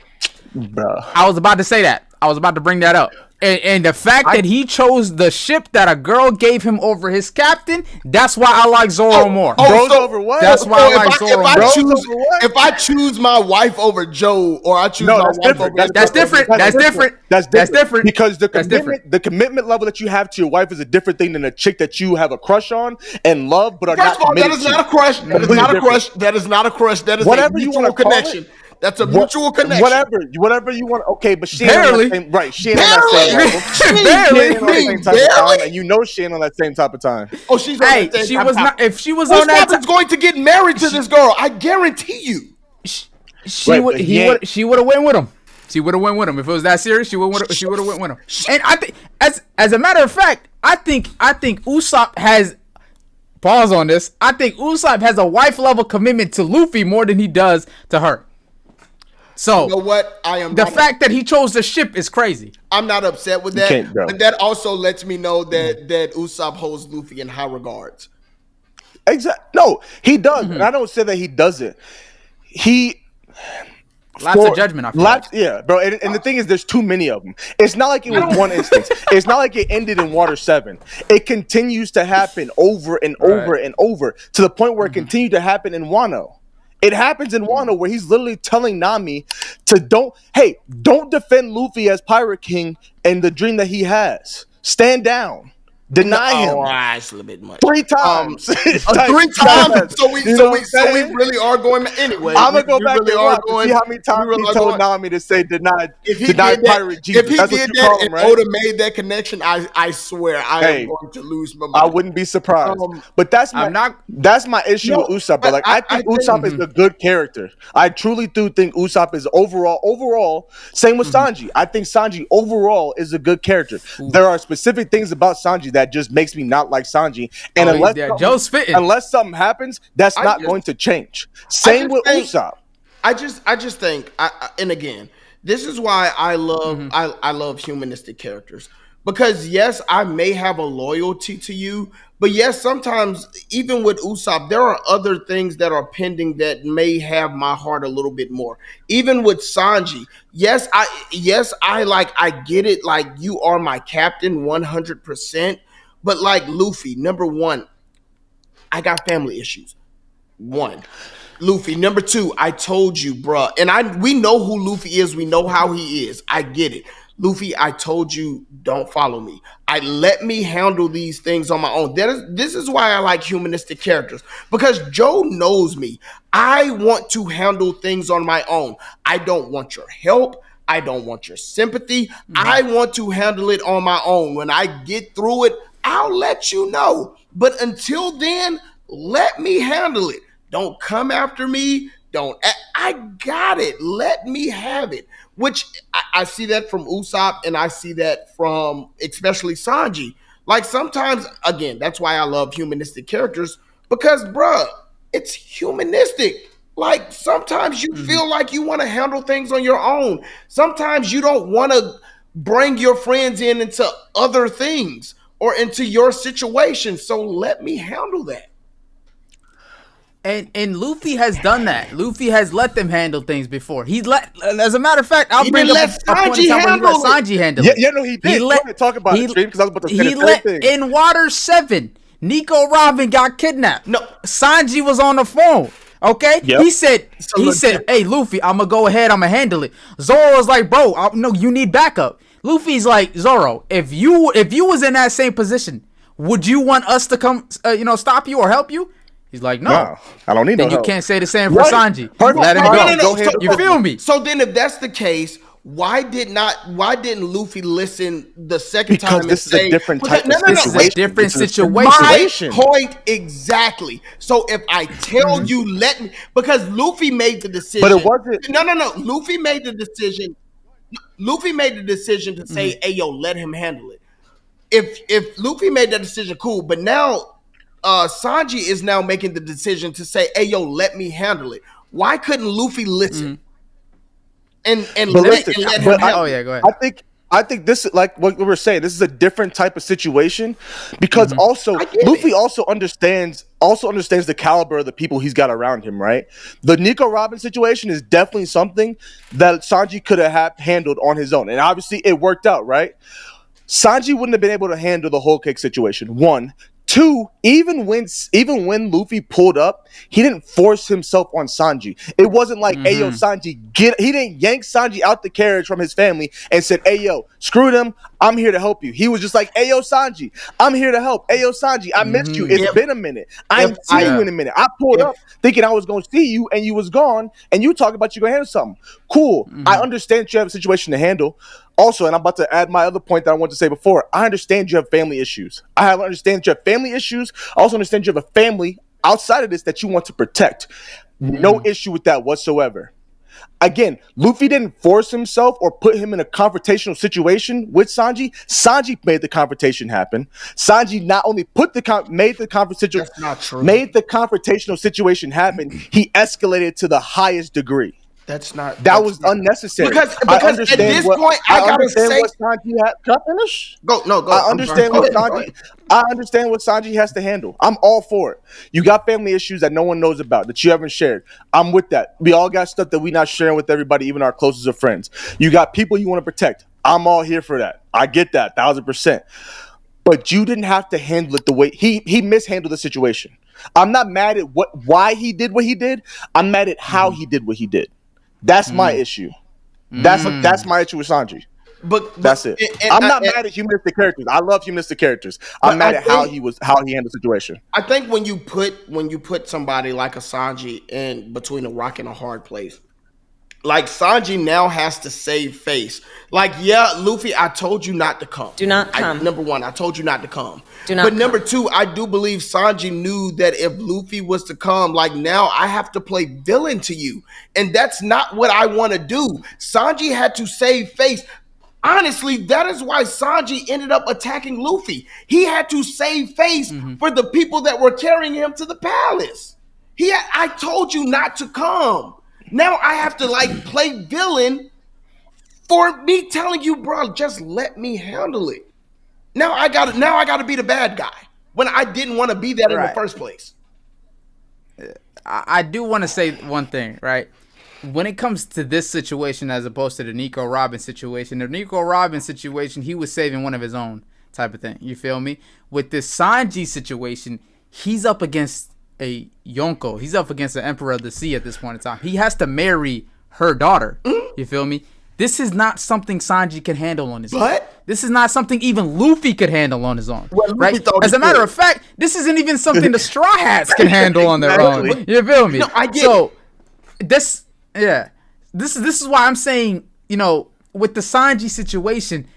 Bro. I was about to say that. I was about to bring that up. And the fact that he chose the ship that a girl gave him over his captain, that's why I like Zoro more. Over what? That's why I like Zoro more. If I choose my wife over Joe, or I choose my wife over... That's different. That's different. Because the commitment level that you have to your wife is a different thing than a chick that you have a crush on and love, but are not committed to. That is not a crush. That is not a crush. That is not a crush. That is a mutual connection. That's a mutual connection. Whatever you want. Okay, but she barely. Ain't on that same, right? She ain't on that same level. Barely. On that same type of time, and you know she ain't on that same type of time. Oh, she's on that same she type was of not. time. If she was on that, Robin's going to get married to this girl. I guarantee you. She would have went with him. She would have went with him if it was that serious. She would have went with him. And I think, as a matter of fact, I think Usopp has. Pause on this. I think Usopp has a wife level commitment to Luffy more than he does to her. So you know what? The fact that he chose the ship is crazy. I'm not upset with that, but that also lets me know that Usopp holds Luffy in high regards. Exactly. No, he does, and I don't say that he doesn't. Lots of judgment. I feel like. Yeah, bro. And the thing is, there's too many of them. It's not like it was one instance. It's not like it ended in Water 7. It continues to happen over and over and over to the point where it continued to happen in Wano. It happens in Wano where he's literally telling Nami to don't defend Luffy as Pirate King and the dream that he has. Stand down. Deny him. That's a little bit much. 3 times. 3 times. So we really are going anyway. I'm gonna go back and see how many times he told Nami to say deny Pirate Jesus. If he did that and Oda made that connection, I swear I am going to lose my mind. I wouldn't be surprised. But that's my issue with Usopp. But like I think Usopp is a good character. I truly do think Usopp is overall. Same with Sanji. I think Sanji overall is a good character. There are specific things about Sanji that just makes me not like Sanji, and unless something happens, that's not going to change. Same with Usopp. I just think, and again, this is why I love I love humanistic characters, because yes, I may have a loyalty to you, but yes, sometimes even with Usopp, there are other things that are pending that may have my heart a little bit more. Even with Sanji, yes, I get it. Like, you are my captain 100%. But like Luffy, number one, I got family issues. Luffy. Number two, I told you, bruh. And we know who Luffy is. We know how he is. I get it. Luffy, I told you don't follow me. Let me handle these things on my own. This is why I like humanistic characters, because Joe knows me. I want to handle things on my own. I don't want your help. I don't want your sympathy. I want to handle it on my own. When I get through it, I'll let you know. But until then, let me handle it. Don't come after me. I got it. Let me have it. Which I see that from Usopp, and I see that from especially Sanji. Like sometimes, again, that's why I love humanistic characters, because, bruh, it's humanistic. Like sometimes you feel like you want to handle things on your own. Sometimes you don't want to bring your friends into other things or into your situation. So let me handle that. And Luffy has done that. Luffy has let them handle things before. As a matter of fact, I'll bring up a point in time where he let Sanji handle it. Yeah, no, he did. Talk about it, because I was about to say the same thing. In Water 7, Nico Robin got kidnapped. No, Sanji was on the phone. Okay, yep. He said, "Hey, Luffy, I'm gonna go ahead. I'm gonna handle it." Zoro was like, "Bro, no, you need backup." Luffy's like, "Zoro, if you was in that same position, would you want us to come, stop you or help you?" He's like, no, I don't need no help. Then you can't say the same for Sanji. Let him go. No. You feel me? So then, if that's the case, why didn't Luffy listen the second time? Because this is a different type of situation. This is a different situation. My point exactly. So if I tell you, let me, because Luffy made the decision. But it wasn't. No. Luffy made the decision. Luffy made the decision to say, "Hey, yo, let him handle it." If Luffy made that decision, cool. But now, Sanji is now making the decision to say, "Hey, yo, let me handle it." Why couldn't Luffy listen? And let him handle it? Yeah, go ahead. I think this is like what we were saying. This is a different type of situation, because also Luffy also understands the caliber of the people he's got around him. Right, the Nico Robin situation is definitely something that Sanji could have handled on his own, and obviously it worked out. Right, Sanji wouldn't have been able to handle the whole cake situation. 1. 2, even when Luffy pulled up, he didn't force himself on Sanji. It wasn't like, "Hey, yo, Sanji, he didn't yank Sanji out the carriage from his family and said, "Hey, yo, screw them. I'm here to help you." He was just like, "Hey, yo, Sanji, I'm here to help. Hey, yo, Sanji, I missed you. It's been a minute. I ain't seen you in a minute. I pulled up thinking I was going to see you, and you was gone, and you talking about you going to handle something. Cool. I understand you have a situation to handle. Also, and I'm about to add my other point that I wanted to say before, I understand you have family issues. I understand you have family issues. I also understand you have a family outside of this that you want to protect. No issue with that whatsoever. Again, Luffy didn't force himself or put him in a confrontational situation with Sanji. Sanji made the confrontation happen. Sanji not only made the confrontational situation happen, he escalated to the highest degree. That was unnecessary. Because at this point, I gotta say, what Sanji had. Can I finish? Go. I understand what Sanji has to handle. I'm all for it. You got family issues that no one knows about, that you haven't shared. I'm with that. We all got stuff that we're not sharing with everybody, even our closest of friends. You got people you want to protect. I'm all here for that. I get that, 1,000%. But you didn't have to handle it the way he mishandled the situation. I'm not mad at why he did what he did. I'm mad at how he did what he did. That's my issue. That's my issue with Sanji. But that's it. I'm not mad at humanistic characters. I love humanistic characters. I'm mad at how he handled the situation. I think when you put somebody like a Sanji in between a rock and a hard place, like Sanji now has to save face. Like, yeah, Luffy, I told you not to come. Do not come. Number 1, I told you not to come. But number 2, I do believe Sanji knew that if Luffy was to come, like, now I have to play villain to you. And that's not what I want to do. Sanji had to save face. Honestly, that is why Sanji ended up attacking Luffy. He had to save face for the people that were carrying him to the palace. I told you not to come. Now I have to play villain for me telling you, bro, just let me handle it. Now I gotta be the bad guy when I didn't want to be that in the first place. I do want to say one thing, right? When it comes to this situation as opposed to the Nico Robin situation, he was saving one of his own type of thing. You feel me? With this Sanji situation, he's up against a Yonko. He's up against the Emperor of the Sea at this point in time. He has to marry her daughter. You feel me? this is not something Sanji can handle on his own. But This is not something even Luffy could handle on his own. Well, Luffy right? thought As he a matter could. of fact, this isn't even something the Straw Hats can handle on their own. Exactly. You feel me? No, I get so this is why I'm saying, you know, with the Sanji situation,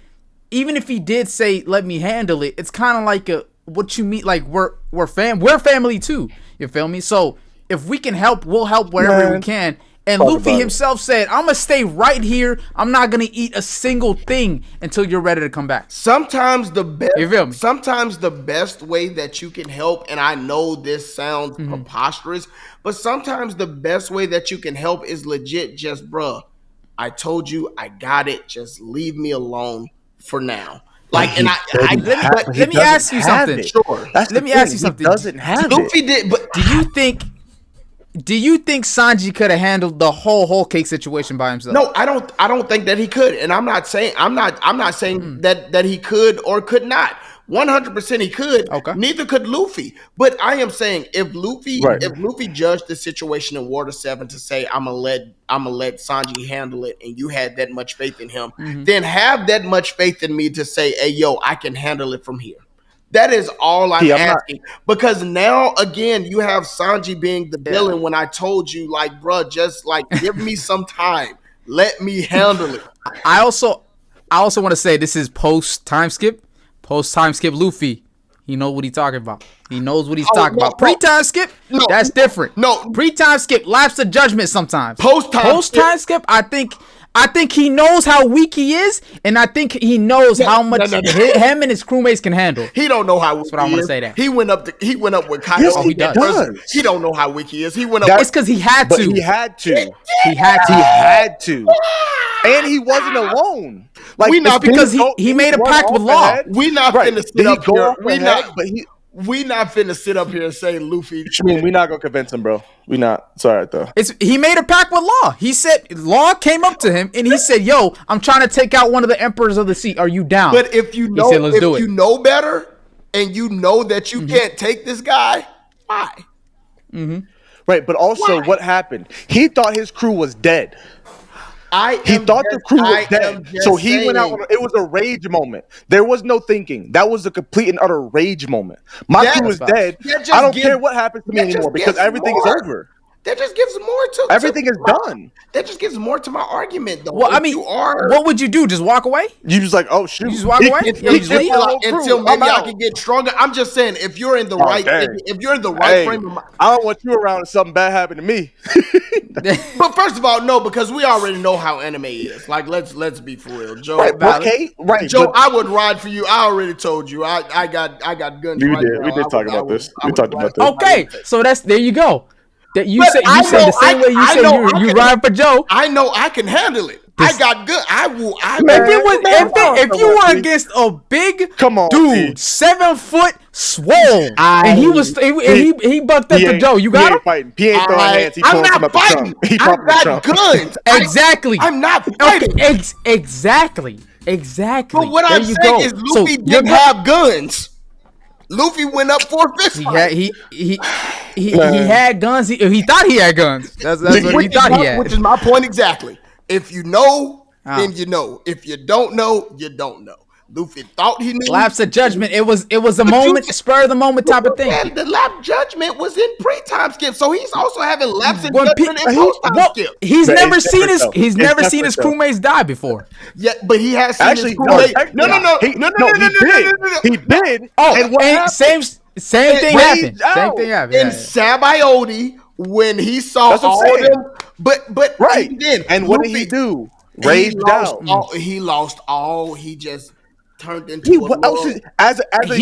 even if he did say let me handle it, it's kind of like what you mean, like we're family too. You feel me? So if we can help, we'll help wherever we can. And Luffy himself said, I'm gonna stay right here. I'm not gonna eat a single thing until you're ready to come back. sometimes the You feel me? best, sometimes the best way that you can help, and I know this sounds preposterous, but sometimes the best way that you can help is legit just, bruh, I told you I got it. Just leave me alone for now. Like, and let me ask you something. Sure. Let me ask you something. He doesn't have Luffy it. did, but Do you think Sanji could have handled the whole cake situation by himself? no, I don't think that he could. And I'm not saying that he could or could not. 100% he could. Okay. Neither could Luffy. But I am saying if Luffy Right. judged the situation in Water 7 to say I'm gonna let Sanji handle it, and you had that much faith in him, then have that much faith in me to say, hey yo, I can handle it from here. That is all I'm asking. Because now again, you have Sanji being the villain when I told you, like, bruh, just like give me some time. Let me handle it. I also want to say this is post time skip Luffy. He knows what he's talking about. He knows what he's talking about. Pre-time skip, that's different. No. Pre-time skip, lapse of judgment sometimes. Post-time skip, I think he knows how weak he is, and I think he knows how much him and his crewmates can handle. He don't know how weak That's what I he want to is. say. That He went up with Kaido. Yes, he does. He don't know how weak he is. He went up. it's because he had But to. he had to. He had to. He had to. And he wasn't alone. Like, We not because he made a pact with Law. We not Right. finna Did sit he up go here. off ahead? But We not finna sit up here and say Luffy. Shmeem, we not gonna convince him, bro. We not. Sorry, though. He made a pact with Law. He said Law came up to him and he said, "Yo, I'm trying to take out one of the emperors of the sea. Are you down?" But if you know, said, "Let's do it." you know better, and you know that you can't take this guy, why? Right, but also what happened? He thought his crew was dead. He thought the crew was dead. So he went out. It was a rage moment. There was no thinking. That was a complete and utter rage moment. My crew is dead. I don't care what happens to me anymore because everything is over. That just gives more to Everything is done. That just gives more to my argument, though. Well, I mean, what would you do? Just walk away? You just like, oh shoot. You just walk away? Until maybe I can get stronger. I'm just saying, if you're in the if you're in the right frame of mind. I don't want you around if something bad happened to me. But first of all, no, because we already know how anime is. Like, let's be for real, Joe. Right, okay, right, Joe. I would ride for you. I already told you. I got guns. We right did. now. We did talk about this. We talked about this. Okay, so there you go. That you But say I the know same way you say you ride for Joe. I know I can handle it. I got good. I will. If you were against a big dude, 7 foot swole, and he bucked up to Joe, you got him? Fighting. He ain't throwing hands. He I'm pulling him not up fighting. He I got guns. Exactly. I'm not fighting. Okay, exactly. But what I'm saying is Luffy didn't have guns. Luffy went up for a fist fight. He had guns. He thought he had guns. That's what he thought he had. Which is my point exactly. If you know, then you know. If you don't know, you don't know. Luffy thought he knew. Lapse of judgment. It was a moment, spur of the moment type of thing. And the lapse judgment was in pre-time skip, so he's also having lapse of judgment in post-time skip. He's never seen his crewmates die before. Yeah, but he has seen his crewmates. No. He did. Oh, and same thing happened. Same thing happened. In Sabaody, when he saw all of them, but right. Then and what did he do? Raged out. He lost all. He just turned into as a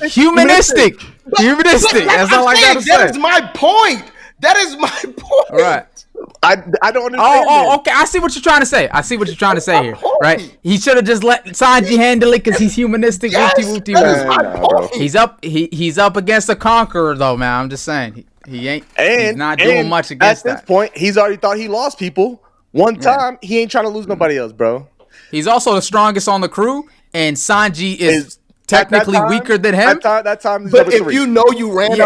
humanistic. That's all I gotta say. That is my point. All right. I don't understand. Oh, okay. I see what you're trying to say. Here, right? He should have just let Sanji handle it because he's humanistic. He's up against a conqueror, though, man. I'm just saying he's not doing much against that. At this point, he's already thought he lost people one time. He ain't trying to lose nobody else, bro. He's also the strongest on the crew, and Sanji is technically weaker than him. That time, but if you know you ran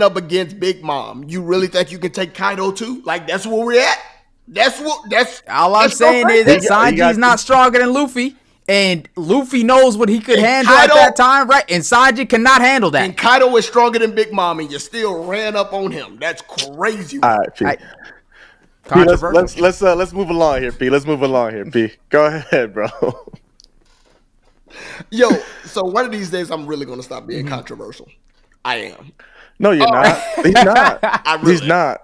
up against Big Mom, you really think you can take Kaido too? Like, that's where we're at. That's all I'm saying is that Sanji's not stronger than Luffy. And Luffy knows what he could handle at that time, right? And Sanji cannot handle that. And Kaido is stronger than Big Mom, and you still ran up on him. That's crazy. All right, P. P, let's move along here, P. Let's move along here, P. Go ahead, bro. Yo, so one of these days, I'm really going to stop being controversial. I am. No, you're not. He's not. He's not.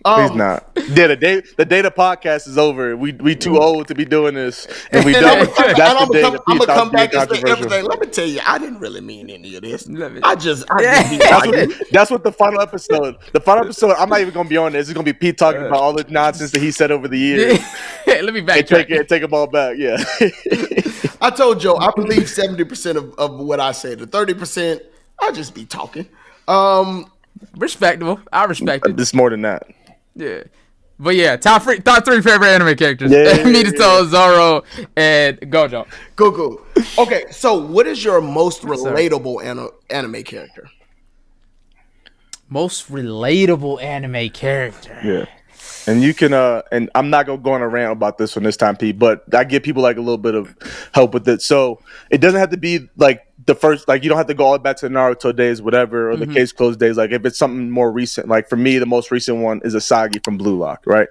He's not. Yeah, the day the podcast is over, we too old to be doing this, and we don't. I'm gonna come back and say everything. Let me tell you, I didn't really mean any of this. That's what the final episode. The final episode. I'm not even gonna be on this. It's gonna be Pete talking about all the nonsense that he said over the years. Let me backtrack. Take them all back. Yeah. I told Joe I believe 70% of what I said. The 30%, I just be talking. Respectable. I respect it. It's more than that. Yeah, but yeah, top 3 favorite anime characters: Minato, Zoro, and Gojo. Cool. Okay, so what is your most relatable anime character? Most relatable anime character. Yeah, and you can and I'm not gonna go on a rant about this one this time, Pete, but I give people like a little bit of help with it. So it doesn't have to be like the first, like you don't have to go all the way back to the Naruto days, whatever, or the Case Closed days. Like if it's something more recent, like for me, the most recent one is Asagi from Blue Lock, right?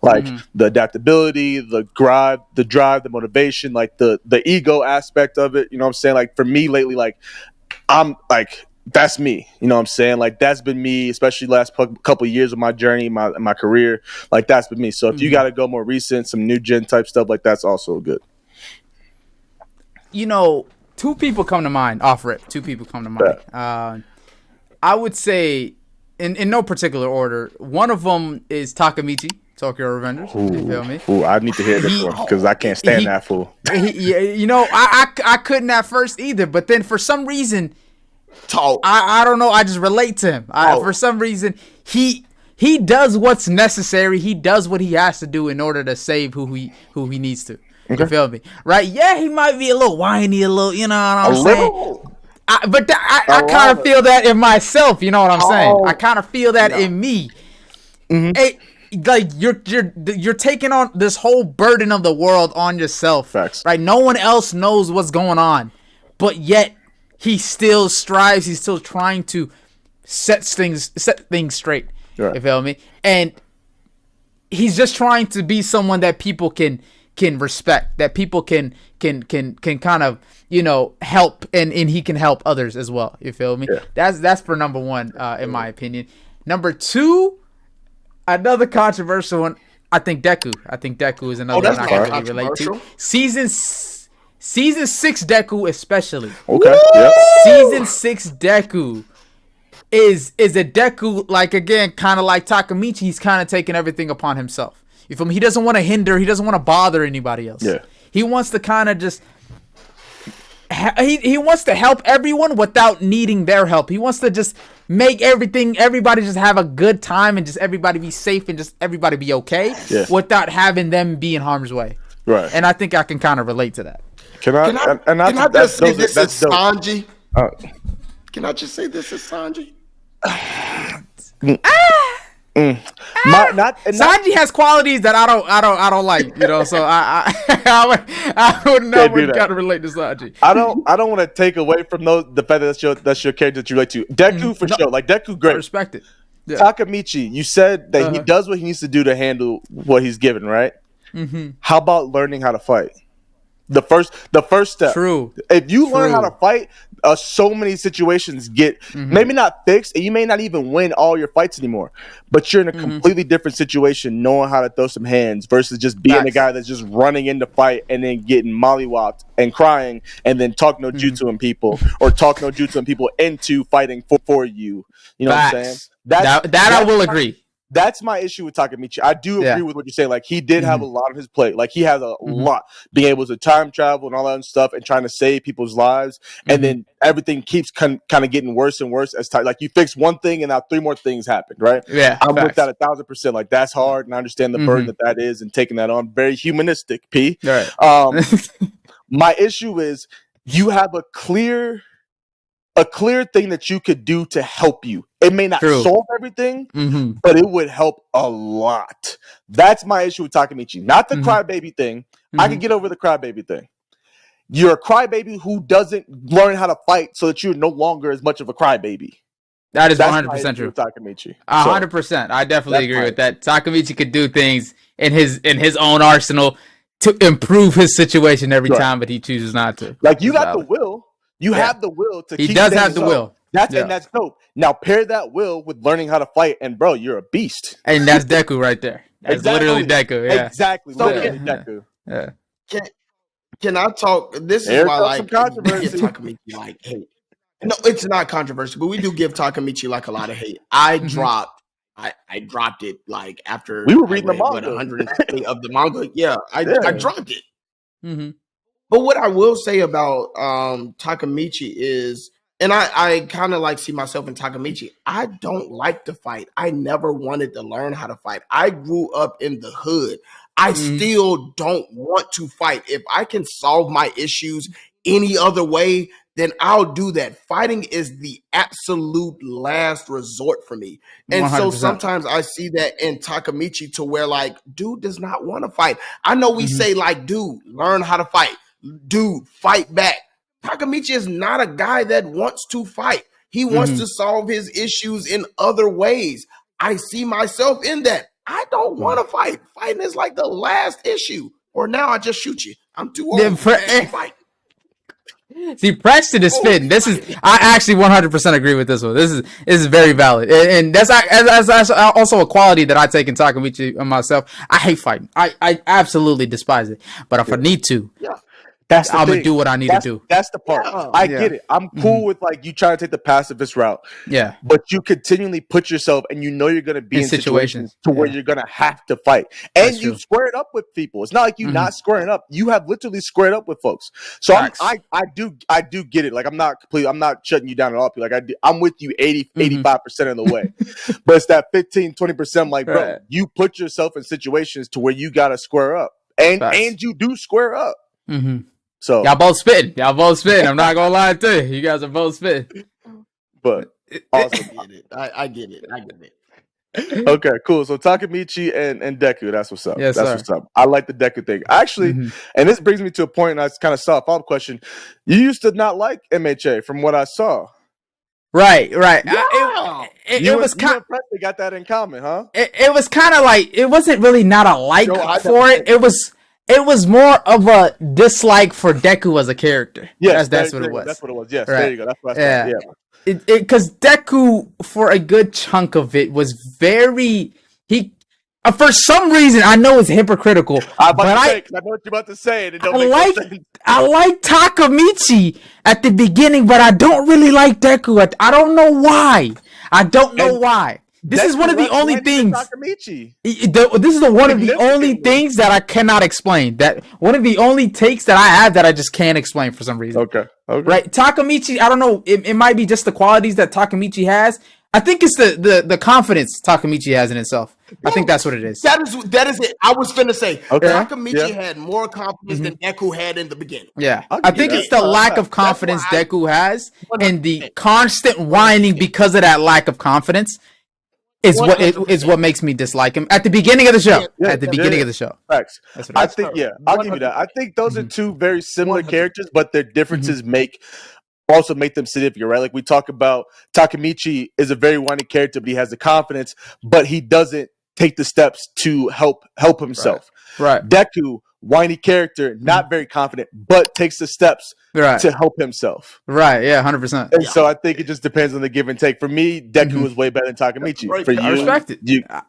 Like the adaptability, the drive, the motivation, like the ego aspect of it. You know what I'm saying? Like for me lately, like I'm like, that's me. You know what I'm saying? Like that's been me, especially last couple of years of my journey, my career. Like that's been me. So if you got to go more recent, some new gen type stuff, like that's also good. You know, 2 people come to mind. Off rip, 2 people come to mind. Yeah. I would say, in no particular order, one of them is Takamichi, Tokyo Revengers. You feel me? Ooh, I need to hear this one because I can't stand that fool. You know, I couldn't at first either, but then for some reason, I don't know. I just relate to him. For some reason, he does what's necessary. He does what he has to do in order to save who he needs to. Okay. You feel me? Right? Yeah, he might be a little whiny, a little, you know what I'm saying? I kind of feel that in myself, you know what I'm saying? I kind of feel that in me. Hey, like you're taking on this whole burden of the world on yourself. Facts. Right? No one else knows what's going on, but yet he still strives. He's still trying to set things straight. Right. You feel me? And he's just trying to be someone that people can respect, that people can kind of, you know, help, and he can help others as well. You feel me? Yeah. That's for number 1, in my opinion. Number 2, another controversial one. I think Deku. Deku is another one I can really relate to. Season 6 Deku especially. Okay. Yep. Season 6 Deku is a Deku, like, again, kind of like Takamichi. He's kind of taking everything upon himself. You feel me? He doesn't want to hinder. He doesn't want to bother anybody else. Yeah. He wants to kind of just. He wants to help everyone without needing their help. He wants to just make everybody just have a good time and just everybody be safe and just everybody be okay without having them be in harm's way. Right. And I think I can kind of relate to that. Can I just say this is Sanji? Can I just say this is Sanji? Sanji has qualities that I don't like, you know. So I wouldn't gotta relate to Sanji. I don't want to take away from the fact that that's your character that you relate to. Deku for sure, like Deku, great. I respect it. Yeah. Takamichi, you said that he does what he needs to do to handle what he's given, right? How about learning how to fight? The first step. True. If you learn how to fight, so many situations get maybe not fixed, and you may not even win all your fights anymore. But you're in a completely different situation, knowing how to throw some hands versus just being a guy that's just running in to fight and then getting mollywopped and crying and then talk no jutsu in people or talk no jutsu in people into fighting for you. You know what I'm saying? That I will agree. That's my issue with Takamichi. I do agree with what you're saying. Like, he did have a lot on his plate. Like, he has a lot. Being able to time travel and all that stuff and trying to save people's lives. And then everything keeps kind of getting worse and worse as time. Like, you fix one thing and now 3 more things happened, right? Yeah. I'm with that 1,000%. Like, that's hard. And I understand the burden that is and taking that on. Very humanistic, P. Right. My issue is you have a clear a clear thing that you could do to help you. It may not True. solve everything, but it would help a lot. That's my issue with Takemichi. Not the crybaby thing. I can get over the crybaby thing. You're a crybaby who doesn't learn how to fight so that you're no longer as much of a crybaby. That is That's 100% true. Takemichi. 100%. I definitely agree with that. Takemichi could do things in his own arsenal to improve his situation every time, but he chooses not to. Like, you got the will. You have the will to keep. He does have the will. And that's dope. Now pair that will with learning how to fight, and bro, you're a beast. And that's Deku right there. That's literally Deku. Yeah. Exactly. So, literally Deku. Yeah. Can I talk? This is why, like, we give Takemichi like hate. No, it's not controversial, but we do give Takemichi like a lot of hate. I dropped it like after we were reading the manga, 120 of the manga. Yeah, I dropped it. Mm-hmm. But what I will say about Takemichi is, and I kind of like see myself in Takemichi, I don't like to fight. I never wanted to learn how to fight. I grew up in the hood. I still don't want to fight. If I can solve my issues any other way, then I'll do that. Fighting is the absolute last resort for me. And 100%. So sometimes I see that in Takemichi to where, like, dude does not want to fight. I know we say, like, dude, learn how to fight. Dude, fight back. Takemichi is not a guy that wants to fight. He wants to solve his issues in other ways. I see myself in that. I don't want to fight. Fighting is like the last issue. Or now I just shoot you. I'm too old to fight. See, Preston is spitting. I actually 100% agree with this one. This is very valid, and that's also a quality that I take in Takemichi myself. I hate fighting. I absolutely despise it. But if I need to, I'm gonna do what I need to do. That's the part. I get it. I'm cool with, like, you trying to take the pacifist route. Yeah. But you continually put yourself, and you know you're gonna be in situations to where you're gonna have to fight. And you squared up with people. It's not like you not squaring up. You have literally squared up with folks. So I do get it. Like, I'm not shutting you down at all. Like, I'm with you 85% of the way. But it's that 15-20%. Like, bro, you put yourself in situations to where you gotta square up. And you do square up. So y'all both spitting. I'm not gonna lie to you. You guys are both spitting. But awesome. I get it. Okay, cool. So Takemichi and Deku, that's what's up. Yes, that's what's up. I like the Deku thing. Actually, and this brings me to a point, and I kind of saw a follow-up question. You used to not like MHA from what I saw. Right. Yeah. It was kind of got that in common, huh? It was kind of like, it wasn't really not a like for it. It was more of a dislike for Deku as a character. Yes, that's what it was. That's what it was. Yes, there you go. That's what I thought. Yeah. Because Deku, for a good chunk of it, was very for some reason, I know it's hypocritical. I know what you're about to say. And it don't make sense. I like Takemichi at the beginning, but I don't really like Deku. I don't know why. Why. This is one of the only things. This is one of the only things that I cannot explain. That one of the only takes that I have that I just can't explain for some reason. Okay. Right, Takemichi. I don't know. It might be just the qualities that Takemichi has. I think it's the confidence Takemichi has in himself. I think that's what it is. That is it. I was finna say Takemichi had more confidence than Deku had in the beginning. Yeah, I think it's the lack of confidence Deku has, and the constant whining because of that lack of confidence. Is what makes me dislike him at the beginning of the show. At the beginning of the show. Facts. I think I'll give you that. I think those are two very similar characters, but their differences make them significant, right? Like, we talk about Takemichi is a very whiny character, but he has the confidence, but he doesn't take the steps to help himself. Right. Deku, whiny character, not very confident, but takes the steps to help himself. Right. Yeah. 100%. And so I think it just depends on the give and take. For me, Deku is way better than Takemichi. For you, I respect it.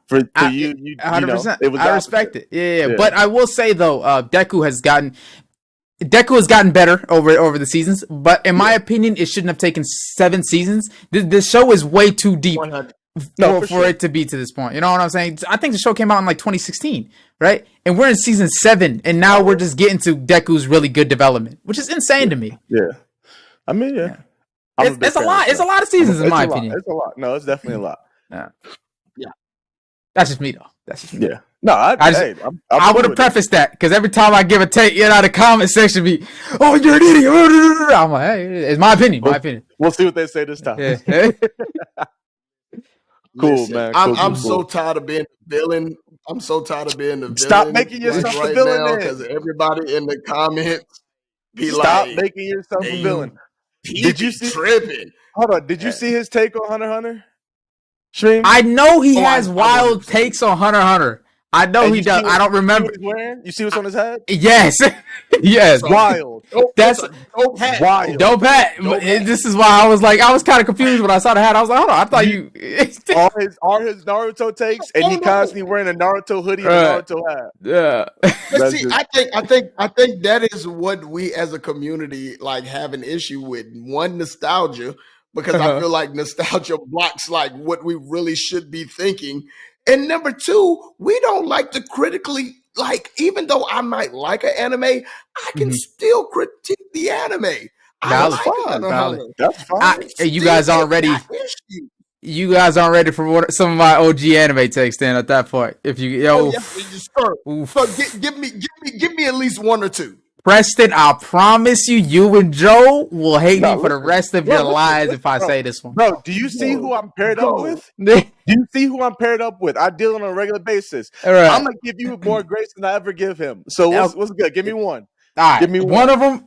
For you, 100%. It was I respect it. Yeah. But I will say though, Deku has gotten better over the seasons. But in my opinion, it shouldn't have taken 7 seasons. This show is way too deep. For it to be to this point. You know what I'm saying? I think the show came out in like 2016, right? And we're in season 7, and now we're just getting to Deku's really good development, which is insane to me. Yeah. I mean, It's a lot. It's a lot of seasons, in my opinion. It's a lot. No, it's definitely a lot. Yeah. That's just me, though. Yeah. No, I would have prefaced that, because every time I give a take, the comment section be, "Oh, you're an idiot." I'm like, hey, it's my opinion. We'll see what they say this time. Yeah. Cool, Listen, man. I'm Cool. so tired of being the villain. I'm so tired of being the villain. Stop making yourself right a villain now then. because everybody in the comments be Stop like, making yourself a "Hey, villain. he Did you be see? tripping?" Hold on. Did you see his take on Hunter x Hunter? Shmeem? I know he Oh, has I wild 100%. takes on Hunter x Hunter. I know And he you does. see what- I don't You see remember. what he's wearing? You see what's on his head? Yes. Yes. So- Wild. That's- a dope hat. Wild. Dope hat. Dope hat. This is why I was kind of confused when I saw the hat. I was like, hold on, I thought you. All his Naruto takes, and he Oh, no. constantly wearing a Naruto hoodie and Right. a Naruto hat. Yeah. But That's see, just- I think that is what we as a community like have an issue with. One, nostalgia, because I feel like nostalgia blocks like what we really should be thinking. And number two, we don't like to critically like, even though I might like an anime, I can still critique the anime. I Valid. like Fine, Hunter x valid. Hunter. That's fine. You guys aren't ready. You guys aren't ready for some of my OG anime takes. Then at that point, if you Oh, yes, sir. Oof. So give me at least one or two. Preston, I promise you and Joe will hate No, me for the listen. rest of Bro, your listen, lives listen, if I bro. say this one. Bro, do you see who I'm paired up Bro. with? All Do you see who I'm paired up with? I deal on a regular basis. right. I'm gonna give you more grace than I ever give him. So what's good? Give me one. All right. Give me one of them.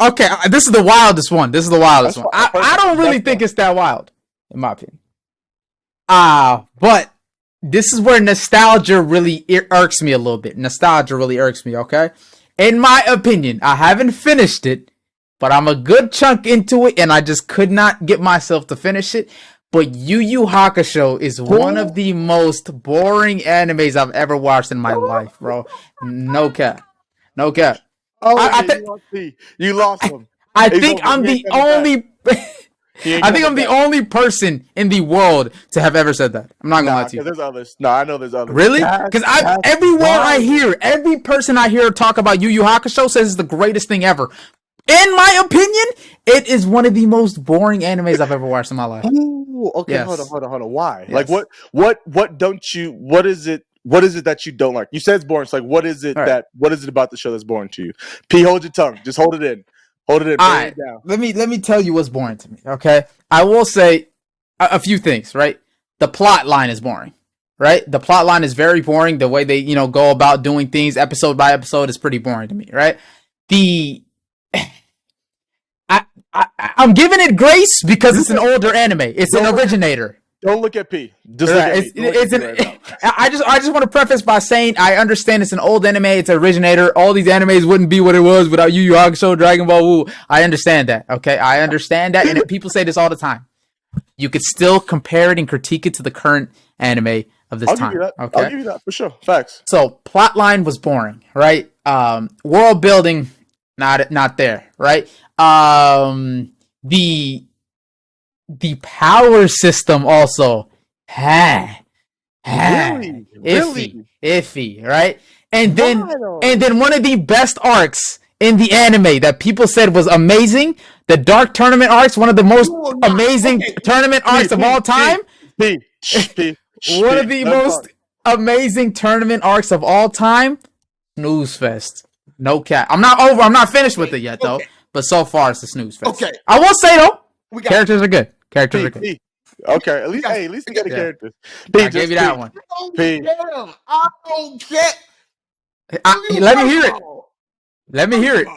Okay, this is the wildest one. This is the wildest That's one. fine. I don't really That's think fine. it's that wild, in my opinion. But this is where nostalgia really irks me a little bit. Nostalgia really irks me, okay? In my opinion, I haven't finished it, but I'm a good chunk into it, and I just could not get myself to finish it. But Yu Hakusho is one of the most boring animes I've ever watched in my life, bro. No cap. No cap. Oh, I you lost him. I He's think over. I'm He the ain't coming only. He ain't I think coming I'm the back. only person in the world to have ever said that. I'm not gonna Nah, lie to 'cause you. there's others. No, I know there's others. Really? That's- Because that's everywhere I wild. hear, every person I hear talk about Yu Hakusho says it's the greatest thing ever. In my opinion, it is one of the most boring animes I've ever watched in my life. Ooh, okay, Yes. hold on. Why? Yes. Like what don't you? What is it that you don't like? You said it's boring. So like, what is it All right. what is it about the show that's boring to you? P, hold your tongue. Just hold it in. Hold it in. All Bring right, it down. let me tell you what's boring to me. Okay, I will say a few things. Right, the plot line is boring. Right, the plot line is very boring. The way they go about doing things episode by episode is pretty boring to me. Right, I'm giving it grace because it's an older anime. It's an originator. Don't look at P. Just Right, look at me. Don't look at me right now. I just want to preface by saying I understand it's an old anime. It's an originator. All these animes wouldn't be what it was without Yu Hakusho, Dragon Ball. Woo. I understand that. Okay, I understand that, and people say this all the time. You could still compare it and critique it to the current anime of this I'll time. give you that. Okay, I'll give you that for sure. Facts. so plotline was boring, right? World building, not there, right? The power system also, Really? iffy, right? And then Why though? one of the best arcs in the anime that people said was amazing, the Dark Tournament arcs, one of the most Oh, no. amazing Okay. tournament arcs of all time. P. One of the most amazing tournament arcs of all time. Snooze fest. No cap. I'm not finished with it yet though. Okay. But so far it's a snooze fest. Okay. I will say though, We got characters are good. Characters are good. Okay, at least we got the Yeah. characters. I gave you that one. P. I don't get. Let me hear it. Let me hear it.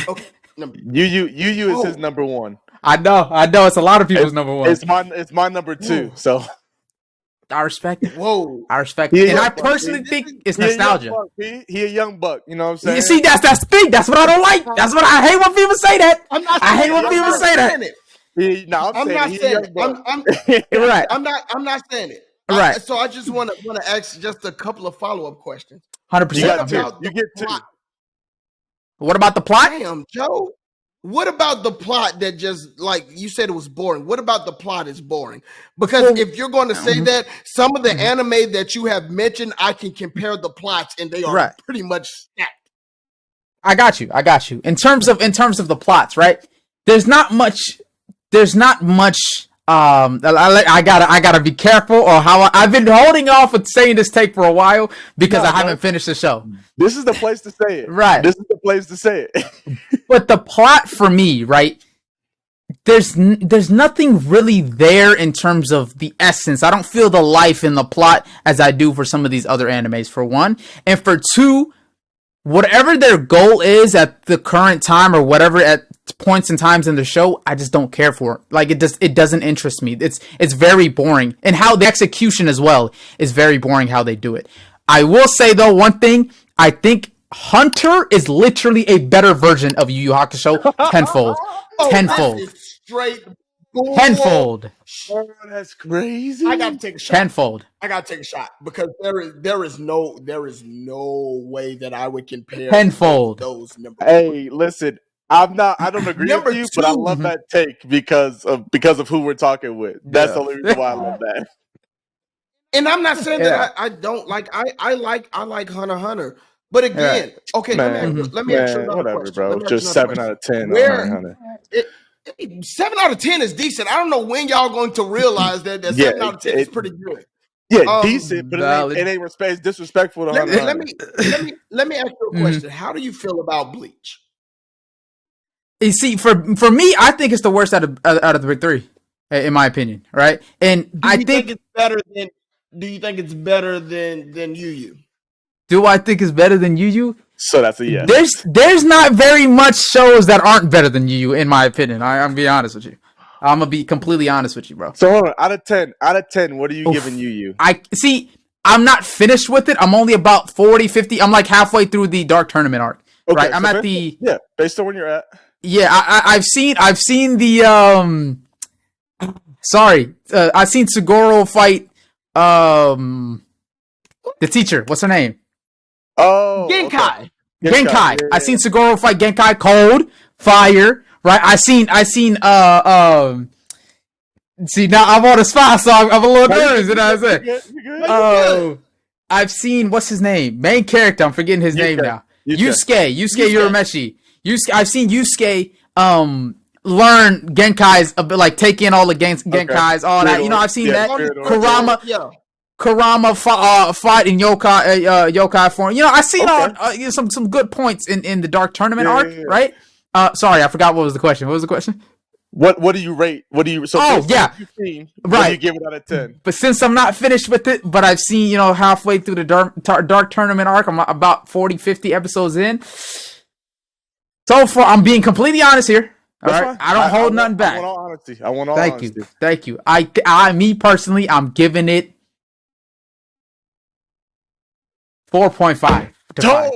Okay. Yu is his Whoa. number one. I know. It's a lot of people's number one. It's my number two. Whoa. So I respect it. Whoa. I respect He a it. And young I buck, personally P. think it's He a young nostalgia. buck, P. He a young buck. You know what I'm saying? You see, that's the thing. That's what I don't like. That's what I hate when people say that. I'm not. I hate saying when it. people I'm not say that. saying it. I'm I'm not saying he a saying young it. buck. I'm Right. I'm not saying it. Right. So I just want to ask just a couple of follow-up questions. 100%. You got I'm here. two. You get two. plot? What about the plot? Damn, Joe. What about the plot that just like you said it was boring? What about the plot is boring? Because if you're going to say that, some of the anime that you have mentioned, I can compare the plots and they are Right. pretty much stacked. I got you. In terms of the plots, right? There's not much. I gotta be careful or how I've been holding off with saying this take for a while because No, I haven't no. finished the show. This is the place to say it. Right. This is the place to say it. But the plot for me, right? there's nothing really there in terms of the essence. I don't feel the life in the plot as I do for some of these other animes, for one. And for two, whatever their goal is at the current time or whatever at points and times in the show, I just don't care for it. Like, it doesn't interest me. It's very boring. And how the execution as well is very boring how they do it. I will say though, one thing, I think Hunter is literally a better version of Yu Yu Hakusho tenfold. Tenfold. Straight Tenfold. Oh, that's crazy. I gotta take a shot. Tenfold. I gotta take a shot because there is no way that I would compare Tenfold. those numbers. Hey, listen, I don't agree with you, but I love that take because of who we're talking with. That's the only reason why I love that. And I'm not saying that I don't like. I like Hunter x Hunter. But again, okay, let me ask you another question. Bro. Just 7 out of 10. Where 7 out of 10 is decent. I don't know when y'all going to realize that 7 out of 10 is pretty good. Yeah, decent, but it ain't it's disrespectful to Hunter. Let me ask you a question. How do you feel about Bleach? You see, for me, I think it's the worst out of the big three, in my opinion. Right, and I think it's better than. Do you think it's better than Yu Yu? Do I think it's better than Yu Yu? So that's a yes. There's not very much shows that aren't better than Yu Yu, in my opinion. I'm gonna be honest with you. I'm gonna be completely honest with you, bro. So hold on, out of 10, what are you giving Yu Yu? I see. I'm not finished with it. I'm only about 40, 50. I'm like halfway through the Dark Tournament arc. Okay, right, I'm at the based on where you're at. Yeah, I've seen the I've seen Sugoro fight the teacher. What's her name? Oh, Genkai. Okay. Genkai. I seen Sugoro fight Genkai. Cold fire. Right. I seen. See, now I'm on the spot, so I'm a little nervous. You know what I'm saying? I've seen, what's his name? Main character. I'm forgetting his name now. Yusuke Urameshi. I've seen Yusuke learn Genkai's, like take in all the Genkai's, all that. You know, I've seen that. Kurama fight in yokai form. You know, I seen all some good points in the Dark Tournament arc, right? Sorry, I forgot what was the question. What was the question? What do you rate? What do you? So right. What do you give it out of 10? But since I'm not finished with it, but I've seen, halfway through the Dark Tournament arc, I'm about 40, 50 episodes in. So far, I'm being completely honest here. All right, I don't hold nothing back. I want all honesty. I want all honesty. Thank you. Me personally, I'm giving it 4.5 to 5.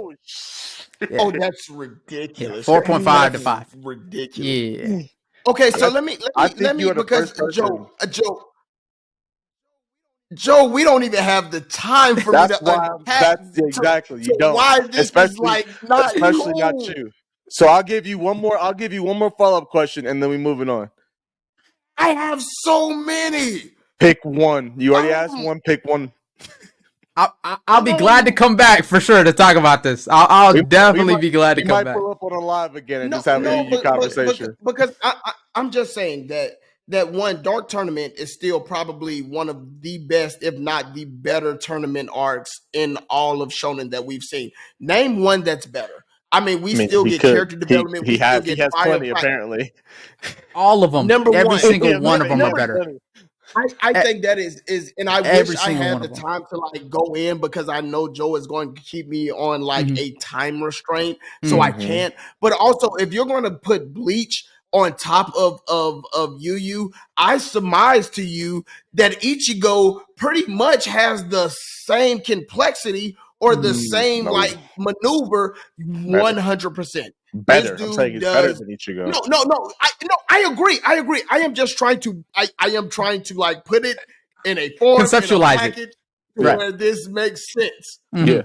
Yeah. Oh, that's ridiculous. 4.5 to 5. Ridiculous. Yeah. Okay, so let me because Joe, we don't even have the time for me to unpack. That's exactly. You don't. Why this is like not especially not you. So I'll give you one more follow-up question, and then we moving on. I have so many. Pick one. You already asked one. Pick one. I'll be glad to come back for sure to talk about this. I'll definitely be glad to come back. We might pull up on a live again and just have a conversation. Because I'm just saying that one Dark Tournament is still probably one of the best, if not the better tournament arcs in all of Shonen that we've seen. Name one that's better. I mean, we still get character development. He has plenty, apparently. All of them. Every single one of them are better. I think that is, and I wish I had the time to like go in because I know Joe is going to keep me on like a time restraint, so I can't. But also, if you're going to put Bleach on top of Yu Yu, I surmise to you that Ichigo pretty much has the same complexity or the same like maneuver 100%. Better. I'm saying it's better than Ichigo. No. I agree. I am just trying to. I am trying to like put it in a form, conceptualize in a package where this makes sense. Yeah.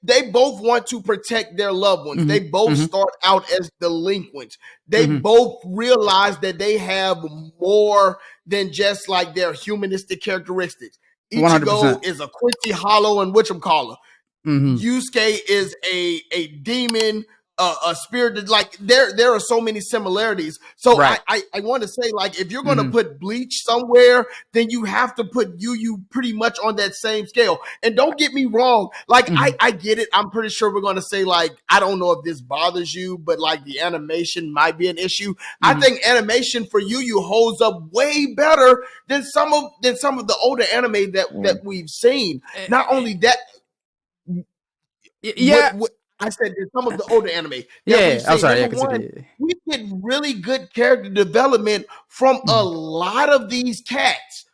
They both want to protect their loved ones. They both start out as delinquents. They both realize that they have more than just like their humanistic characteristics. Ichigo 100%. is a Quincy Hollow and whatchamacallit. Yusuke is a demon a spirited, like there are so many similarities. So Right. I want to say, like, if you're going to put Bleach somewhere, then you have to put Yu pretty much on that same scale. And don't get me wrong, like I get it. I'm pretty sure we're going to say, like, I don't know if this bothers you, but like the animation might be an issue. I think animation for Yu holds up way better than some of the older anime that we've seen. Not only that, Yeah. I said there's some of the older anime. Yeah, I'm sorry. Number one, we get really good character development from a lot of these cats.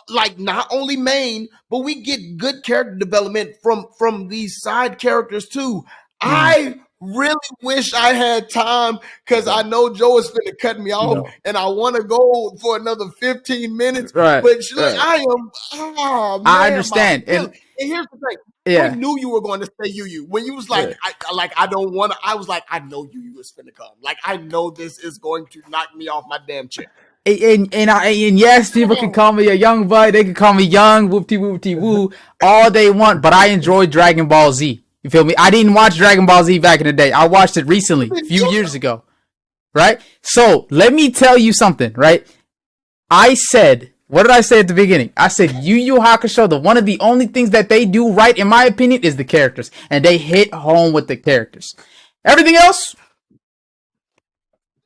Like not only main, but we get good character development from these side characters too. I really wish I had time because I know Joe is finna cut me off, and I want to go for another 15 minutes. Right. But I am. Oh, man, I understand. And here's the thing. Yeah. I knew you were going to say Yu. When you was like, I don't want to. I was like, I know Yu is finna come. Like, I know this is going to knock me off my damn chair. And yes, people can call me a young bud. They can call me young, whoopty woo, all they want. But I enjoy Dragon Ball Z. You feel me? I didn't watch Dragon Ball Z back in the day. I watched it recently, a few years ago. Right? So let me tell you something. Right? I said. What did I say at the beginning? I said Yu Hakusho, one of the only things that they do right, in my opinion, is the characters. And they hit home with the characters. Everything else?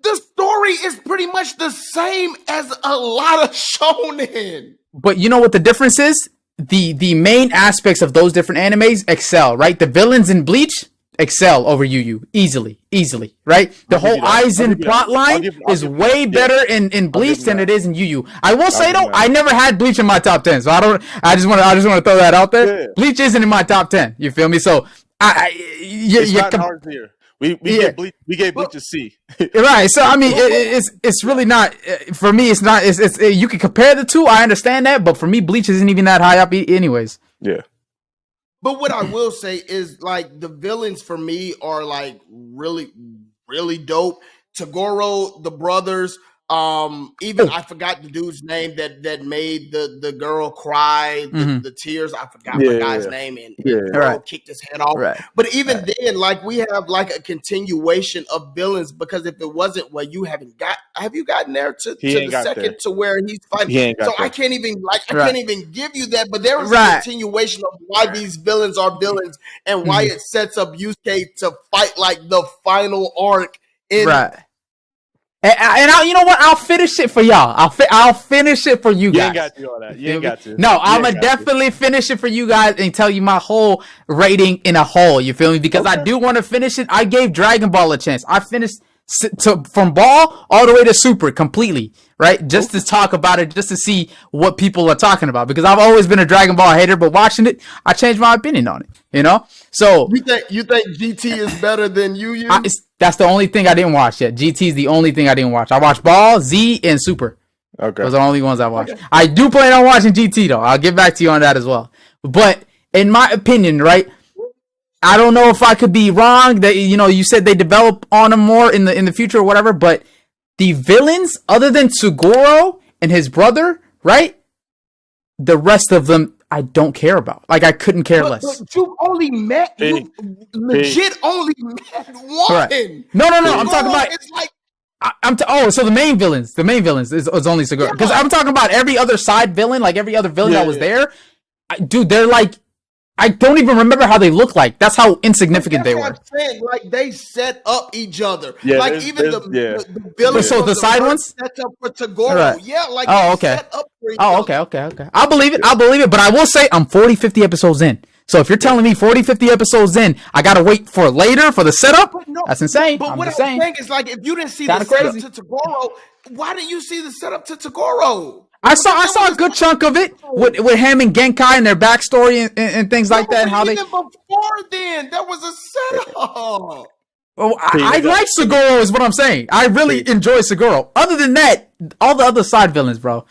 The story is pretty much the same as a lot of shonen. But you know what the difference is? The main aspects of those different animes excel, right? The villains in Bleach excel over Yu easily, right? The whole Aizen plotline is way better in Bleach than it is in Yu. I will say though, I never had Bleach in my top 10, so I just want to throw that out there. Yeah. Bleach isn't in my top 10. You feel me? So it's not hard here. We gave Bleach a C. Right. So I mean, it's really not for me. It's not. It's you can compare the two. I understand that, but for me, Bleach isn't even that high up, anyways. Yeah. But what I will say is, like, the villains for me are like really, really dope. Tagoro, the brothers, even I forgot the dude's name that made the girl cry, the tears. I forgot my guy's name, and the girl kicked his head off. Right. But even then, like, we have like a continuation of villains, because if it wasn't, well, have you gotten there to the second there. To where he's fighting? So I can't even give you that. But there is a continuation of why these villains are villains and why it sets up Yusuke to fight like the final arc in. Right. And you know what? I'll finish it for y'all. I'll finish it for you guys. You ain't got to do all that. You ain't got to. No, I'm going to definitely finish it for you guys and tell you my whole rating in a whole. You feel me? Because I do want to finish it. I gave Dragon Ball a chance. I finished from Ball all the way to Super completely, right? Just to talk about it, just to see what people are talking about. Because I've always been a Dragon Ball hater, but watching it, I changed my opinion on it. You know? So you think GT is better than Yu? That's the only thing I didn't watch yet. GT is the only thing I didn't watch. I watched Ball, Z, and Super. Okay. Those are the only ones I watched. Okay. I do plan on watching GT though. I'll get back to you on that as well. But in my opinion, right? I don't know if I could be wrong. That you said they develop on them more in the future or whatever. But the villains, other than Sugoro and his brother, right? The rest of them, I don't care about. Like, I couldn't care less. But you only met, only met one. Right. No. I'm talking about. It's like. So the main villains is only Sugoro. Because I'm talking about every other side villain, like every other villain that was there. Dude, they're like. I don't even remember how they look like. That's how insignificant they were. I'm saying, like, they set up each other. Yeah, like even the villains. So the side ones set up for Tagoro. Right. Yeah, like set up for each other. Okay. I'll believe it. But I will say I'm 40-50 episodes in. So if you're telling me 40-50 episodes in, I gotta wait for later for the setup. That's insane. But what I'm saying is, like, if you didn't see the setup to Tagoro, why didn't you see the setup to Tagoro? I saw a good chunk of it with him and Genkai and their backstory and things like that. How even before then, that was a setup. Well, I like Sugoro is what I'm saying. I really enjoy Sugoro. Other than that, all the other side villains, bro.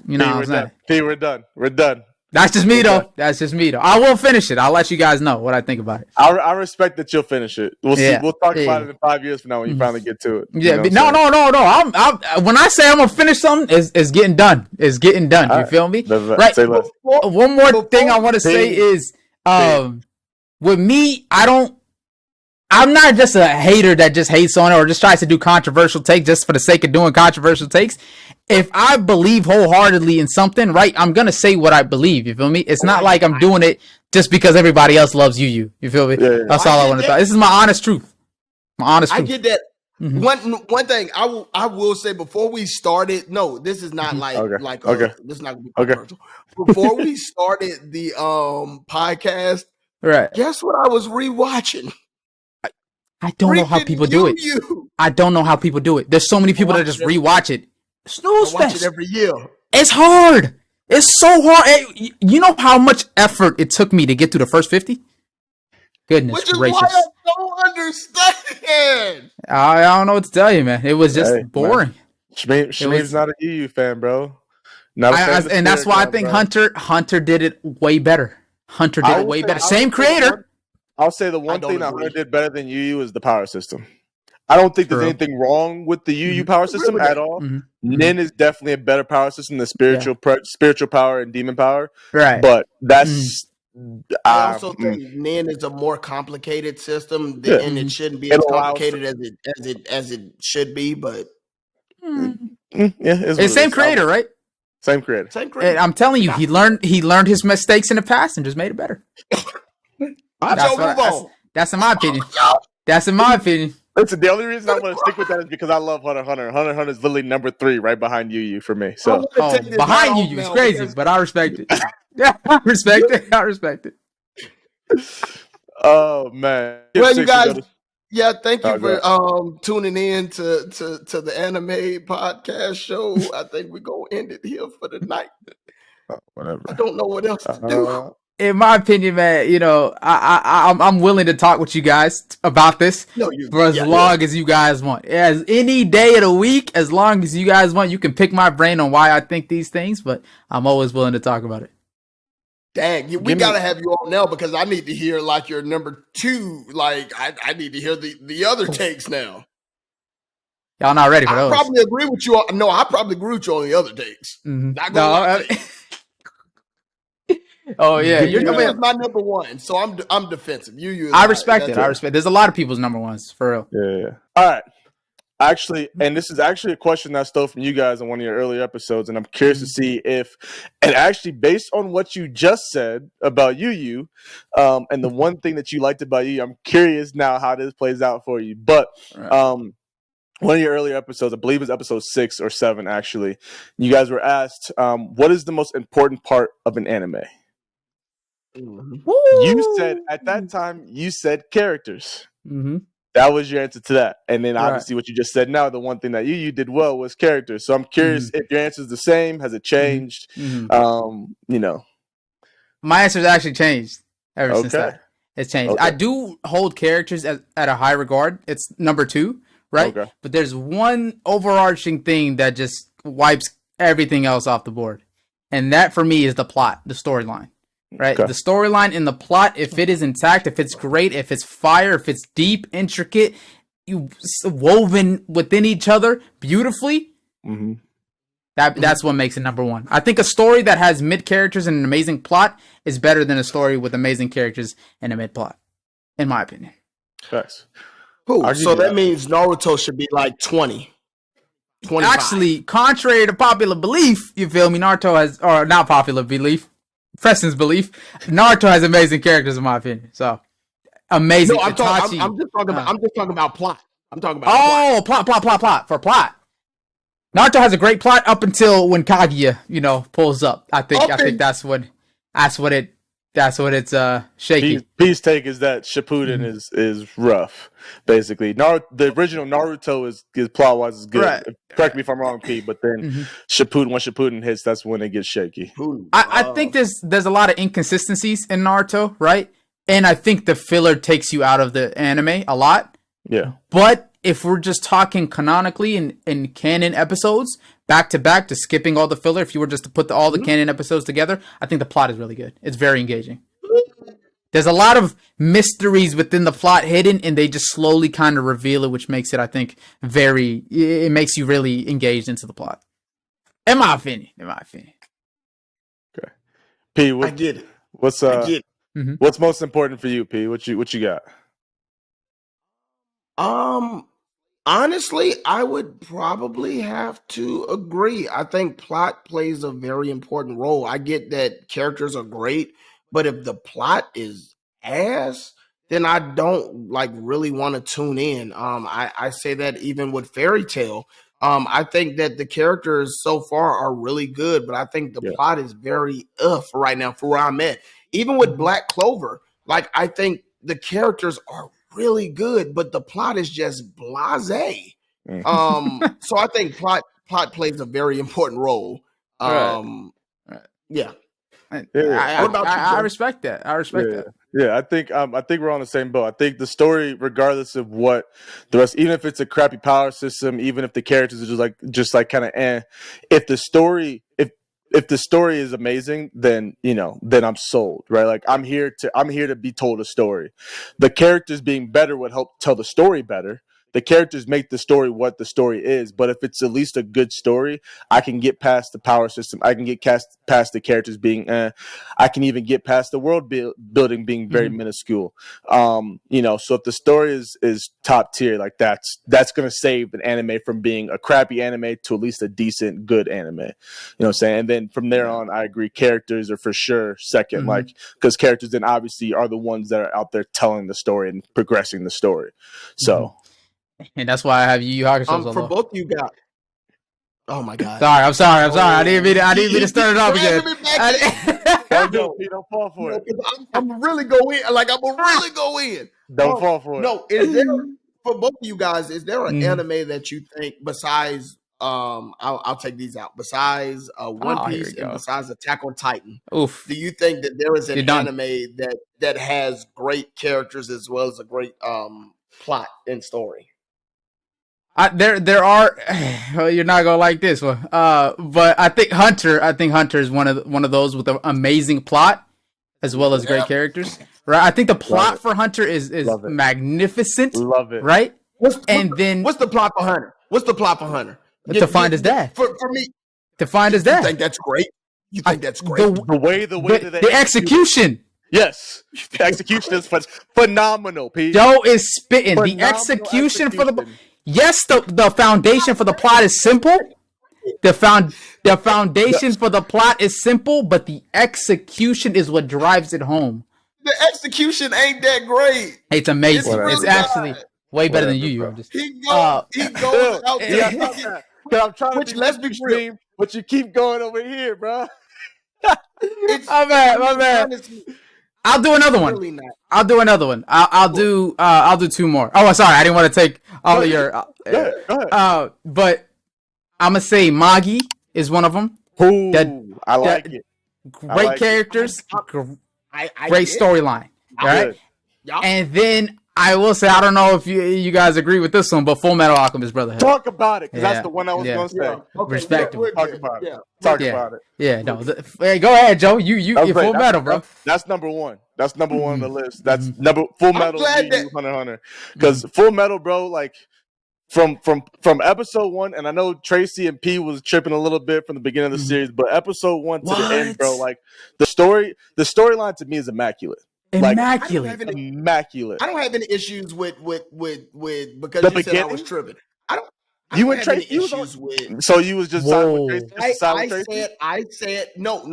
We're done. That's just me though. I will finish it. I'll let you guys know what I think about it. I respect that you'll finish it. We'll see. We'll talk about it in 5 years from now when you finally get to it. Yeah. No. I'm when I say I'm gonna finish something, it's getting done. It's getting done. You feel me? Right. Say less. One more thing I want to say is, with me, I don't. I'm not just a hater that just hates on it or just tries to do controversial takes just for the sake of doing controversial takes. If I believe wholeheartedly in something, right, I'm gonna say what I believe. You feel me? It's not like I'm doing it just because everybody else loves you. You feel me? Yeah. That's all I want to talk. This is my honest truth. My honest truth. I get that. One thing I will say before we started. No, this is not this is not gonna be controversial. Before we started the podcast, Right. guess what I was rewatching? I don't know how people do it. I don't know how people do it. There's so many people that just rewatch it. Snooze I watch fest. it every year. It's hard. It's so hard. You know how much effort it took me to get to the first 50? Goodness Which is gracious. why I don't understand. I don't know what to tell you, man. It was just boring. Shmeem's not a Yu fan, bro. Not a fan and that's why I think Hunter did it way better. Hunter did it way better. Same creator. I'll say the one thing that Hunter did better than Yu is the power system. I don't think there's anything wrong with the Yu power system at all. Nin is definitely a better power system than spiritual power and demon power. Right. But that's I also think Nin is a more complicated system, and it shouldn't be as complicated as it should be. But it's the same creator, right? Same creator. And I'm telling you, he learned his mistakes in the past and just made it better. That's in my opinion. That's in my opinion. Listen, the only reason I want to stick with that is because I love Hunter. Hunter is literally number 3 right behind Yu for me. So behind Yu is crazy, but I respect it. Yeah, I respect it. Oh man. Well, you guys, thank you for tuning in to the Anime Podcast Show. I think we're gonna end it here for the night. Whatever. I don't know what else to do. In my opinion, man, I'm willing to talk with you guys about this for as long as you guys want. As any day of the week, as long as you guys want, you can pick my brain on why I think these things, but I'm always willing to talk about it. Dang, we gotta have you on now because I need to hear like your number 2. Like I need to hear the other takes now. Y'all not ready for those? I probably agree with you. I probably agree with you on the other takes. Not gonna Oh yeah, you're my number 1, so I'm defensive. I respect it. I respect. There's a lot of people's number 1s for real. Yeah. All right. Actually, and this is actually a question that I stole from you guys in one of your earlier episodes, and I'm curious to see if, and actually based on what you just said about Yu, and the one thing that you liked about Yu, I'm curious now how this plays out for you. But one of your earlier episodes, I believe it was episode 6 or 7, actually, you guys were asked, what is the most important part of an anime? You said at that time you said characters. That was your answer to that, and then obviously what you just said now, the one thing that you did well was characters. So I'm curious if your answer is the same. Has it changed? My answer's actually changed ever since that. It's changed. I do hold characters at a high regard. It's number 2, right? But there's one overarching thing that just wipes everything else off the board, and that for me is the plot, the storyline. Right, the storyline and the plot, if it is intact, if it's great, if it's fire, if it's deep, intricate, woven within each other beautifully, that's what makes it number 1. I think a story that has mid characters and an amazing plot is better than a story with amazing characters and a mid plot, in my opinion. Thanks. Cool. So that means Naruto should be like 20. 25. Actually, contrary to popular belief, you feel me? Naruto has, or not popular belief, Preston's belief, Naruto has amazing characters in my opinion. So amazing. No, I'm just talking about plot. I'm talking about plot. For plot, Naruto has a great plot up until when Kaguya, pulls up. I think that's when it's shaky. Peace take is that Shippuden is rough. Basically, the original Naruto is plot wise is good. Right. Correct me if I'm wrong, Pete. But then Shippuden hits, that's when it gets shaky. I think there's a lot of inconsistencies in Naruto, right? And I think the filler takes you out of the anime a lot. Yeah. But if we're just talking canonically in canon episodes, back to back, to skipping all the filler, if you were just to put all the canon episodes together, I think the plot is really good. It's very engaging. There's a lot of mysteries within the plot hidden, and they just slowly kind of reveal it, which makes it, I think, it makes you really engaged into the plot. In my opinion. Okay. P, I get it. What's most important for you, P? What you got? Honestly, I would probably have to agree. I think plot plays a very important role. I get that characters are great, but if the plot is ass, then I don't like really want to tune in. I say that even with Fairy Tale. I think that the characters so far are really good, but I think the plot is very for right now for where I'm at. Even with Black Clover, like I think the characters are really good, but the plot is just blasé. So I think plot plays a very important role. Right. Yeah. I respect that. I respect that. Yeah, I think we're on the same boat. I think the story, regardless of what the rest, even if it's a crappy power system, even if the characters are just like kind of if the story is amazing, then then I'm sold, right? Like I'm here to be told a story. The characters being better would help tell the story better. The characters make the story what the story is, but if it's at least a good story, I can get past the power system. I can get past the characters being, I can even get past the world building being very minuscule. So if the story is top tier, like that's going to save an anime from being a crappy anime to at least a decent, good anime. You know what I'm saying? And then from there on, I agree. Characters are for sure second, like, because characters then obviously are the ones that are out there telling the story and progressing the story. So. And that's why I have Yu Hakusho for both you guys. Oh my god! I'm sorry. I didn't mean to start it off again. Don't fall for it. I'm really go in. Like I'm gonna really go in. Don't fall for it. No, is there for both of you guys? Is there an anime that you think besides? I'll take these out. Besides One Piece and besides Attack on Titan, do you think that there is an anime that has great characters as well as a great plot and story? There are. Well, you're not gonna like this one. But I think Hunter is one of those with an amazing plot as well as great characters. Right. I think the plot for Hunter is magnificent. Love it. Right. What's the plot for Hunter? What's the plot for Hunter? To find his dad. For me, to find his dad. You think that's great? You think that's great? The execution. Yes, the execution is phenomenal. Pete. Joe is spitting. The execution for the. Yes, the foundation for the plot is simple. The foundation for the plot is simple, but the execution is what drives it home. The execution ain't that great. It's amazing. It's actually way better than you. I'm just. He goes out there. I'm trying to let's be extreme, but you keep going over here, bro. My bad. I'll do another one. Really I'll do another one. I'll do two more. Oh, sorry, I didn't want to take all of your. Go ahead. But I'm gonna say Magi is one of them. I like it. Great characters, great storyline. All right, and then I will say I don't know if you guys agree with this one, but Full Metal Alchemist Brotherhood. Talk about it, because that's the one I was gonna say. Yeah. Okay, respectable. Talk about it. Talk about it. Yeah, no. Hey, go ahead, Joe. You Full Metal, bro. That's number one. That's number one on the list. That's Full Metal. Hunter. Because Full Metal, bro, like from episode 1, and I know Tracy and P was tripping a little bit from the beginning of the series, but episode 1 to the end, bro, like the storyline to me is immaculate. Immaculate. Immaculate. I don't have any issues with because you said I was tripping. You and Tracy issues with. So you was just siding with Tracy? I said no.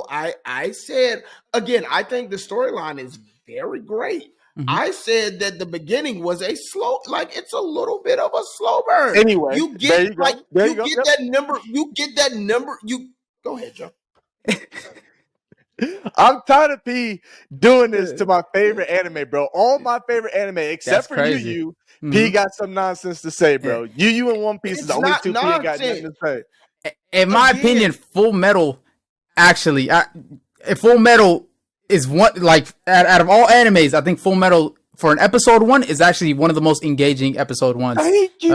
I said again. I think the storyline is very great. Mm-hmm. I said that the beginning was a slow, like it's a little bit of a slow burn. Anyway, you get that number. You get that number. You go ahead, Joe. I'm tired of P doing this to my favorite anime, bro. All my favorite anime, except for you. P got some nonsense to say, bro. You and One Piece is the only two P ain't got nothing to say. In my opinion, Full Metal, actually, Full Metal is one, like, out of all animes, I think Full Metal, for an episode 1, is actually one of the most engaging episode 1s. Thank you,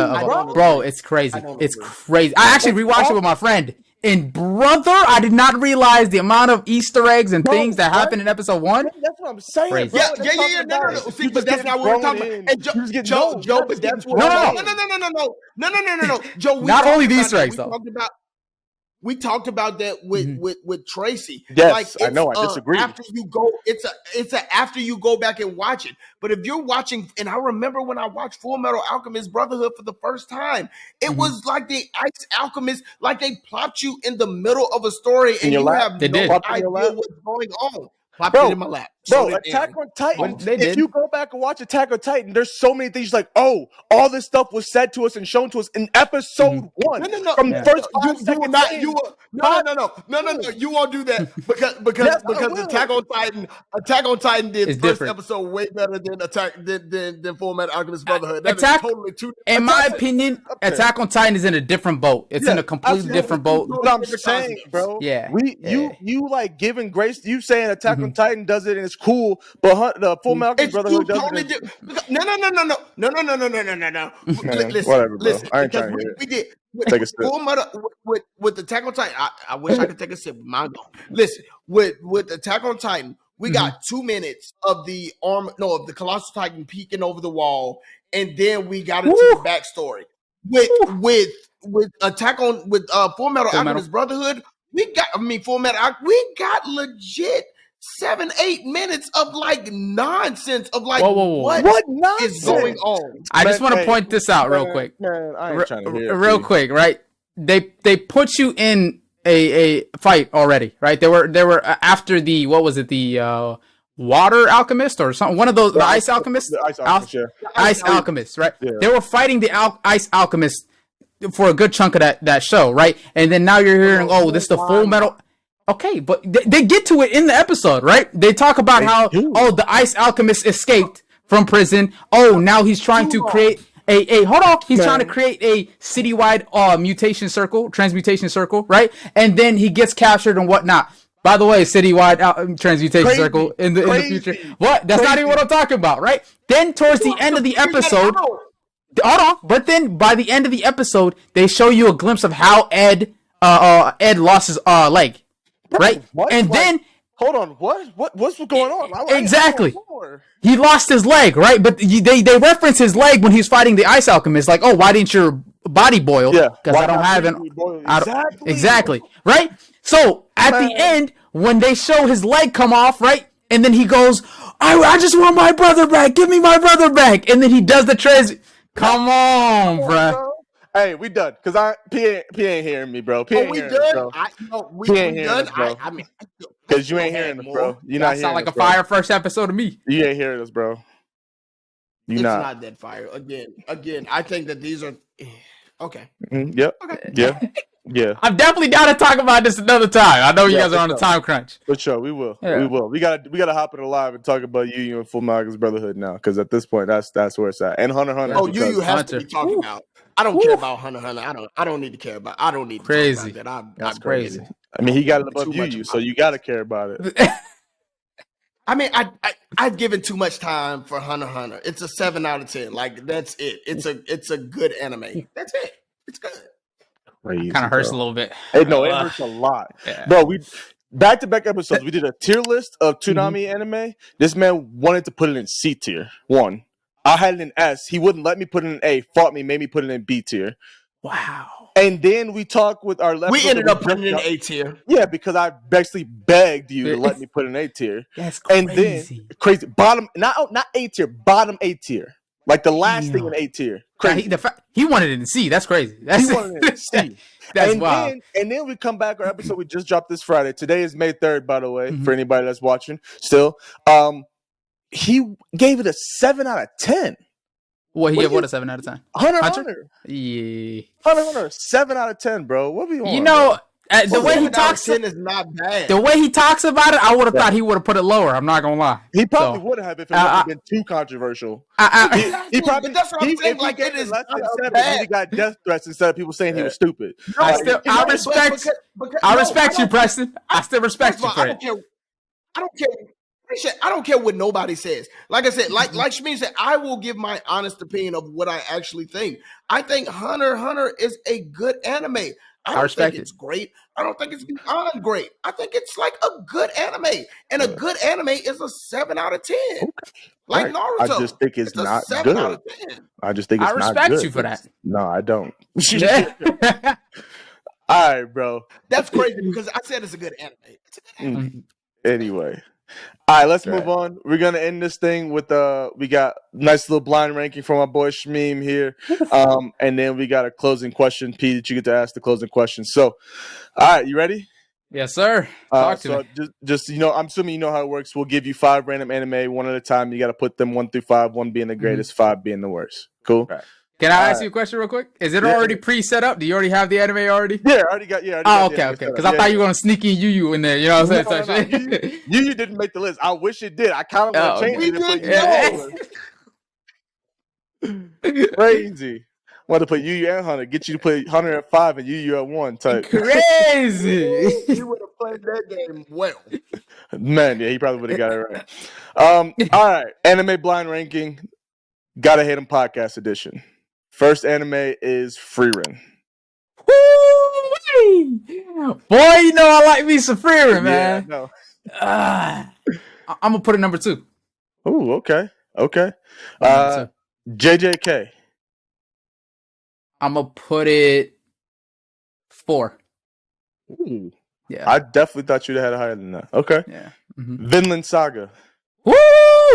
bro. It's crazy. It's crazy. I actually rewatched it with my friend. And brother, I did not realize the amount of Easter eggs and things that happened in episode 1. That's what I'm saying. Crazy. Yeah. No. See, but that's not what we're talking about. And Joe, but that's what. No. Joe, not only the Easter eggs though. We talked about that with Tracy. Yes, I know. I disagree. After you go, it's after you go back and watch it. But if you're watching, and I remember when I watched Full Metal Alchemist Brotherhood for the first time, it was like the Ice Alchemist, like they plopped you in the middle of a story, and you have no idea what's going on. Pop it in my lap. Bro, Attack on Titan. If you go back and watch Attack on Titan, there's so many things like, oh, all this stuff was said to us and shown to us in episode 1. No. From the first 5 you will not. You will no. You won't do that because Attack on Titan did it's first different. episode way better than Full Metal Alchemist Brotherhood. That Attack, is totally two. In my opinion, Attack on Titan is in a different boat. It's in a completely different boat. What I'm saying, bro. Yeah. You like giving grace. You saying Attack on Titan does it and it's cool, but the Full Metal Alchemist Brotherhood does it. No. Whatever, bro. I ain't trying to hear it. We did. Take a sip. Full Metal with Attack on Titan. I wish I could take a sip. Mine go. Listen, with Attack on Titan, we got 2 minutes of the Colossal Titan peeking over the wall, and then we got into the backstory. With Full Metal Alchemist Brotherhood, we got legit 7-8 minutes of like nonsense of like what is going on. I just want to point this out real quick. Man, I ain't trying to hear it, real quick, right? They put you in a fight already, right? They were after the water alchemist or something, one of those, the ice alchemist, ice alchemist, right? Yeah. They were fighting the ice alchemist for a good chunk of that show, right? And then now you're hearing, this is the Full Metal. Okay, but they get to it in the episode, right? They talk about how the ice alchemist escaped from prison. Oh, now he's trying to create he's trying to create a citywide transmutation circle, right? And then he gets captured and whatnot. By the way, citywide transmutation circle in the future. What? That's not even what I'm talking about, right? Then towards the end of the episode, hold on. But then by the end of the episode, they show you a glimpse of how Ed lost his leg. Right, what? And then hold on, what's going on? Exactly, he lost his leg, right? But they reference his leg when he's fighting the ice alchemist. Like, why didn't your body boil? Yeah, because I don't have an exactly right. So at the end, when they show his leg come off, right, and then he goes, "I just want my brother back. Give me my brother back." And then he does the Come on, bro. Hey, we done. Because P ain't hearing me, bro. P ain't hearing us, bro. We ain't hearing us, bro. Because you ain't hearing us, bro. You not hearing us, sound like a fire first episode to me. You ain't hearing us, bro. It's not that fire. Again, I think that these are... Okay. Mm-hmm. Yep. Okay. Yeah. I'm definitely down to talk about this another time. I know you guys are on the time crunch. For sure, we will. Yeah. We will. We gotta hop in live and talk about Yu and Full Metal Alchemist Brotherhood now, because at this point, that's where it's at. And Hunter. Oh, you have to be talking about. I don't care about Hunter. I don't need to care about. I don't need to crazy. Talk about that. That's crazy. I mean, he got it above you, so you got to care about it. I mean, I've given too much time for Hunter. It's a 7 out of 10. Like, that's it. It's a good anime. That's it. It's good. Kind of hurts a little bit. It hurts a lot, bro. We back-to-back episodes. We did a tier list of Toonami anime. This man wanted to put it in C tier. 1. I had it in S. He wouldn't let me put it in A. Fought me, made me put it in B tier. Wow. And then we talked with our left. We ended up putting it in A tier. Yeah, because I basically begged you to let me put it in A tier. That's crazy. And then crazy bottom, not A tier, bottom A tier. Like the last thing in A tier. Crazy. He wanted it in C. That's crazy. He wanted it in C. That's wild. And then we come back. Our episode we just dropped this Friday. Today is May 3rd, by the way, for anybody that's watching. Still, he gave it a 7 out of 10. What he gave what a 7 out of 10? Hunter. Yeah. Hunter, 7 out of 10, bro. What we on? You know, the way he talks, 10 is not bad. The way he talks about it, I would have thought he would have put it lower. I'm not gonna lie. He probably would have if it wouldn't been too controversial. He probably. That's what I'm saying. Like, it is less than 7. He got death threats instead of people saying he was stupid. I respect you, Preston. I still respect you for it. I don't care. I don't care what nobody says. Like I said, like Shmeem said, I will give my honest opinion of what I actually think. I think Hunter is a good anime. I don't think it's great. I don't think it's beyond great. I think it's like a good anime. And a good anime is a 7 out of 10. Okay. Like Naruto. I just think it's not good. Out of 10. I just think it's not good. I respect you for that. No, I don't. All right, bro. That's crazy because I said it's a good anime. It's a good anime. Anyway. All right, let's Right. move on. We're gonna end this thing with we got nice little blind ranking from my boy Shmeem here, and then we got a closing question, P, that you get to ask the closing question. So, all right, you ready? Yes, sir. Talk to me. Just I'm assuming you know how it works. We'll give you 5 random anime one at a time. You got to put them 1 through 5, 1 being the greatest, 5 being the worst. Cool. Right. Can I ask you a question real quick? Is it already pre-set up? Do you already have the anime already? Yeah, I already got. Yeah. Okay. Because I thought you were gonna sneak in Yu in there. You know what I'm saying? You didn't make the list. I wish it did. I kind of want to change it and put Yu. Crazy. Want to put Yu and Hunter, get you to put Hunter at 5 and Yu at 1 type. Crazy. You would have played that game well. Man, yeah, he probably would have got it right. All right, anime blind ranking. Gotta hate him podcast edition. First anime is Frieren. Boy, you know I like me some Frieren, man. Yeah, no. I'm gonna put it number 2. Ooh, okay. JJK. I'm gonna put it 4. Ooh. Yeah. I definitely thought you'd have had it higher than that. Okay. Yeah. Vinland Saga. Woo!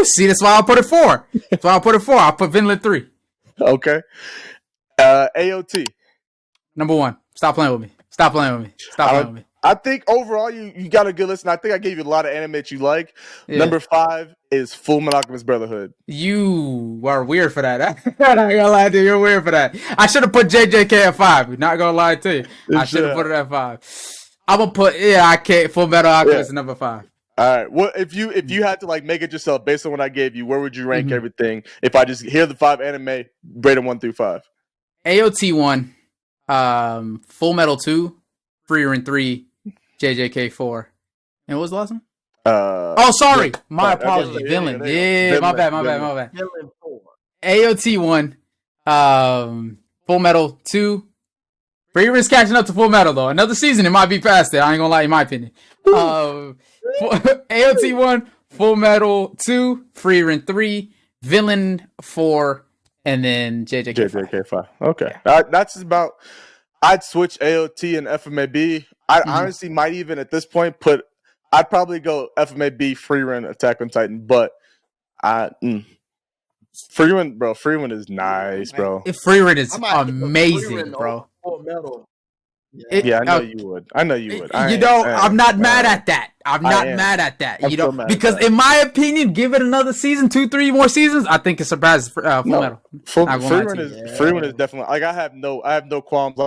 See, that's why I put it 4. I'll put Vinland 3. Okay. AOT. Number 1. Stop playing with me. I think overall you got a good list. I think I gave you a lot of anime that you like. Yeah. Number 5 is Full Metal Alchemist Brotherhood. You are weird for that. I'm not gonna lie to you. You're weird for that. I should have put JJK at 5. Not gonna lie to you. I should have put it at 5. I'm gonna put I can't. Full Metal Alchemist is number 5. All right. Well, if you had to like make it yourself based on what I gave you, where would you rank everything? If I just hear the 5 anime, rate them 1 through 5. AOT 1, Full Metal 2, Frieren 3, JJK 4, and what was the last one? Sorry, my apologies. Vinland. Yeah, my bad. Vinland 4. AOT 1, Full Metal 2. Frieren's catching up to Full Metal though. Another season, it might be past it. I ain't gonna lie, in my opinion. AOT 1, Full Metal 2, Frieren 3, Vinland 4, and then JJK 5. Okay, that's about. I'd switch AOT and FMAB. I honestly might even at this point I'd probably go FMAB, Frieren, Attack on Titan, but Frieren is nice, bro. Frieren is amazing, bro. Full Metal. Yeah, I know you would. I'm not mad at that. I'm not mad at that. Because in my opinion, give it another season, 2-3 more seasons, I think it surpasses Full Metal. Frieren is definitely like I have no qualms.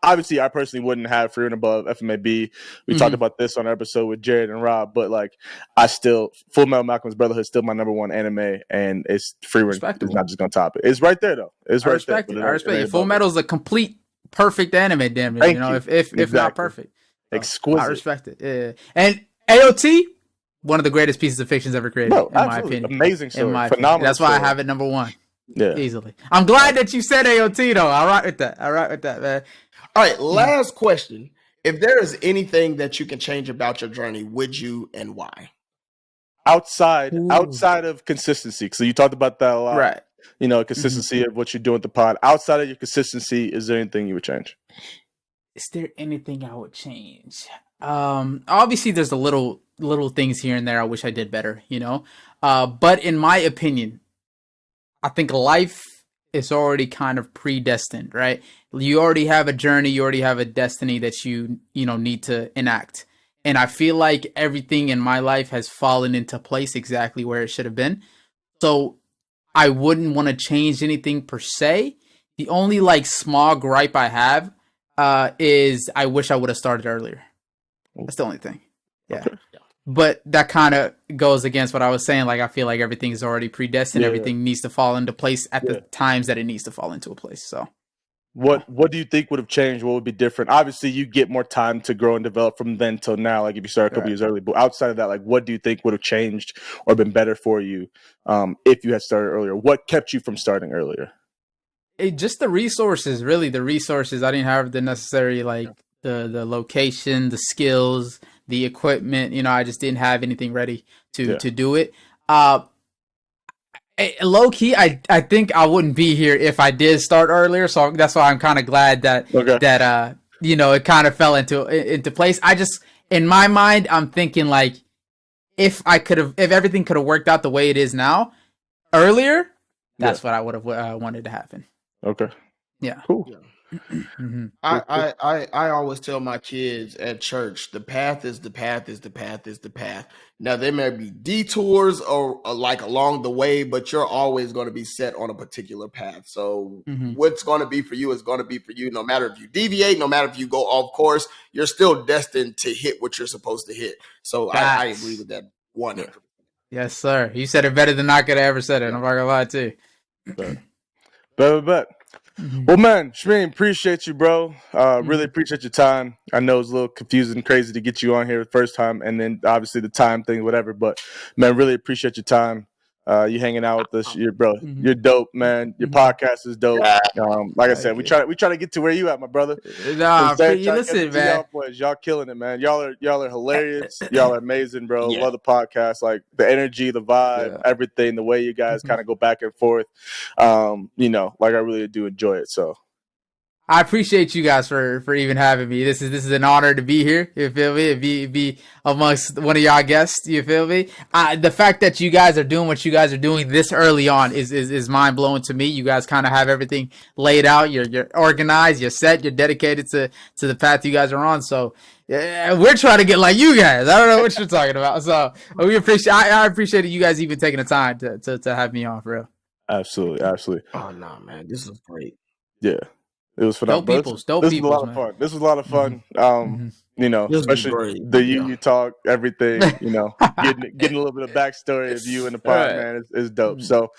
Obviously, I personally wouldn't have Frieren above FMAB. We talked about this on our episode with Jared and Rob, but like Full Metal Malcolm's Brotherhood is still my number 1 anime, and it's Frieren is not just gonna top it. It's right there though. It's right there. I respect it. Full Metal is a complete perfect anime, damn it. If not perfect. Exquisite. I respect it. Yeah. And AOT, one of the greatest pieces of fiction ever created, in my opinion. Amazing story. Phenomenal. That's why I have it number 1. Yeah. Easily. I'm glad that you said AOT though. All right with that, man. All right, last question. If there is anything that you can change about your journey, would you and why? Outside of consistency. So you talked about that a lot. Right. Consistency of what you're doing with the pod. Outside of your consistency, is there anything you would change? Is there anything I would change? Obviously, there's the little things here and there I wish I did better, But in my opinion, I think life is already kind of predestined, right? You already have a journey, you already have a destiny that you need to enact. And I feel like everything in my life has fallen into place exactly where it should have been. So I wouldn't want to change anything per se. The only small gripe I have is I wish I would have started earlier. That's the only thing. Yeah. Okay. But that kind of goes against what I was saying. I feel like everything is already predestined. Everything needs to fall into place at the times that it needs to fall into a place. So what do you think would have changed? What would be different? Obviously, you get more time to grow and develop from then till now. If you start a couple years early, but outside of that, what do you think would have changed or been better for you if you had started earlier? What kept you from starting earlier? Just the resources, really. The resources. I didn't have the necessary the location, the skills, the equipment. I just didn't have anything ready to do it. Low key, I think I wouldn't be here if I did start earlier. So that's why I'm kind of glad that you know, it kind of fell into place. I just, in my mind, I'm thinking like, if everything could have worked out the way it is now earlier, that's what I would have wanted to happen. Okay. Yeah. Cool. Yeah. Mm-hmm. I always tell my kids at church, the path is the path is the path is the path. Now there may be detours or like along the way, but you're always going to be set on a particular path. So what's going to be for you is going to be for you. No matter if you deviate, no matter if you go off course, you're still destined to hit what you're supposed to hit. So I agree with that 100%. Yes, sir. You said it better than I could have ever said it. I'm not gonna lie too. But. Well, man, Shmeem, appreciate you, bro. Really appreciate your time. I know it's a little confusing and crazy to get you on here the first time, and then obviously the time thing, whatever. But man, really appreciate your time. You hanging out with us, you're dope, man. Your podcast is dope. Like I said, we try to get to where you at, my brother. Nah, listen, man. Y'all killing it, man. Y'all are hilarious. Y'all are amazing, bro. Love the podcast, like the energy, the vibe, everything, the way you guys kind of go back and forth. You know, like I really do enjoy it. So I appreciate you guys for even having me. This is an honor to be here. You feel me? Be amongst one of y'all guests. You feel me? The fact that you guys are doing what you guys are doing this early on is mind blowing to me. You guys kind of have everything laid out. You're organized. You're set. You're dedicated to the path you guys are on. So yeah, we're trying to get like you guys. I don't know what you're talking about. So we appreciate. I appreciate you guys even taking the time to have me on, for real. Absolutely. Oh no, man, this is great. Yeah. It was phenomenal. This was a lot of fun. This was a lot of fun. You know, especially the you talk, everything, you know, getting a little bit of backstory of you and the pod, man, is dope. So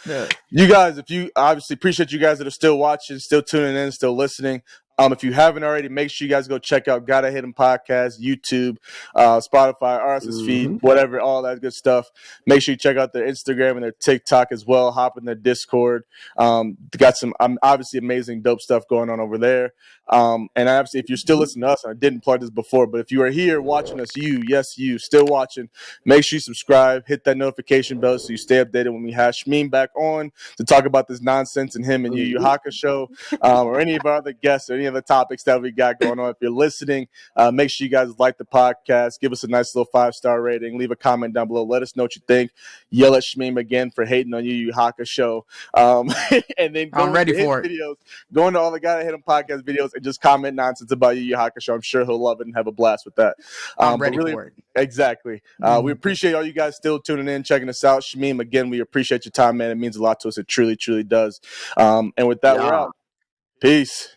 you guys, if you obviously appreciate you guys that are still watching, still tuning in, still listening. If you haven't already, make sure you guys go check out Gotta Hit 'Em Podcast, YouTube, Spotify, RSS feed, whatever, all that good stuff. Make sure you check out their Instagram and their TikTok as well. Hop in their Discord. Got some obviously amazing, dope stuff going on over there. And obviously, if you're still listening to us, I didn't plug this before, but if you are here watching us, you still watching, make sure you subscribe, hit that notification bell so you stay updated when we have Shmeem back on to talk about this nonsense and him and Yu Hakusho, or any of our other guests or any of the topics that we got going on. If you're listening, make sure you guys like the podcast, give us a nice little 5-star rating, leave a comment down below, let us know what you think, yell at Shmeem again for hating on Yu Hakusho, and then go into his videos, go into all the Gotta Hit 'Em Podcast videos and just comment nonsense about Yu Hakusho. I'm sure he'll love it and have a blast with that. I'm ready for it. Exactly. We appreciate all you guys still tuning in, checking us out. Shmeem, again, we appreciate your time, man. It means a lot to us. It truly, truly does. And with that, we're out. Peace.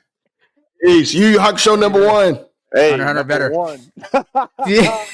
Yu Hakusho number 1. Hey, Hunter better. 1. Yeah.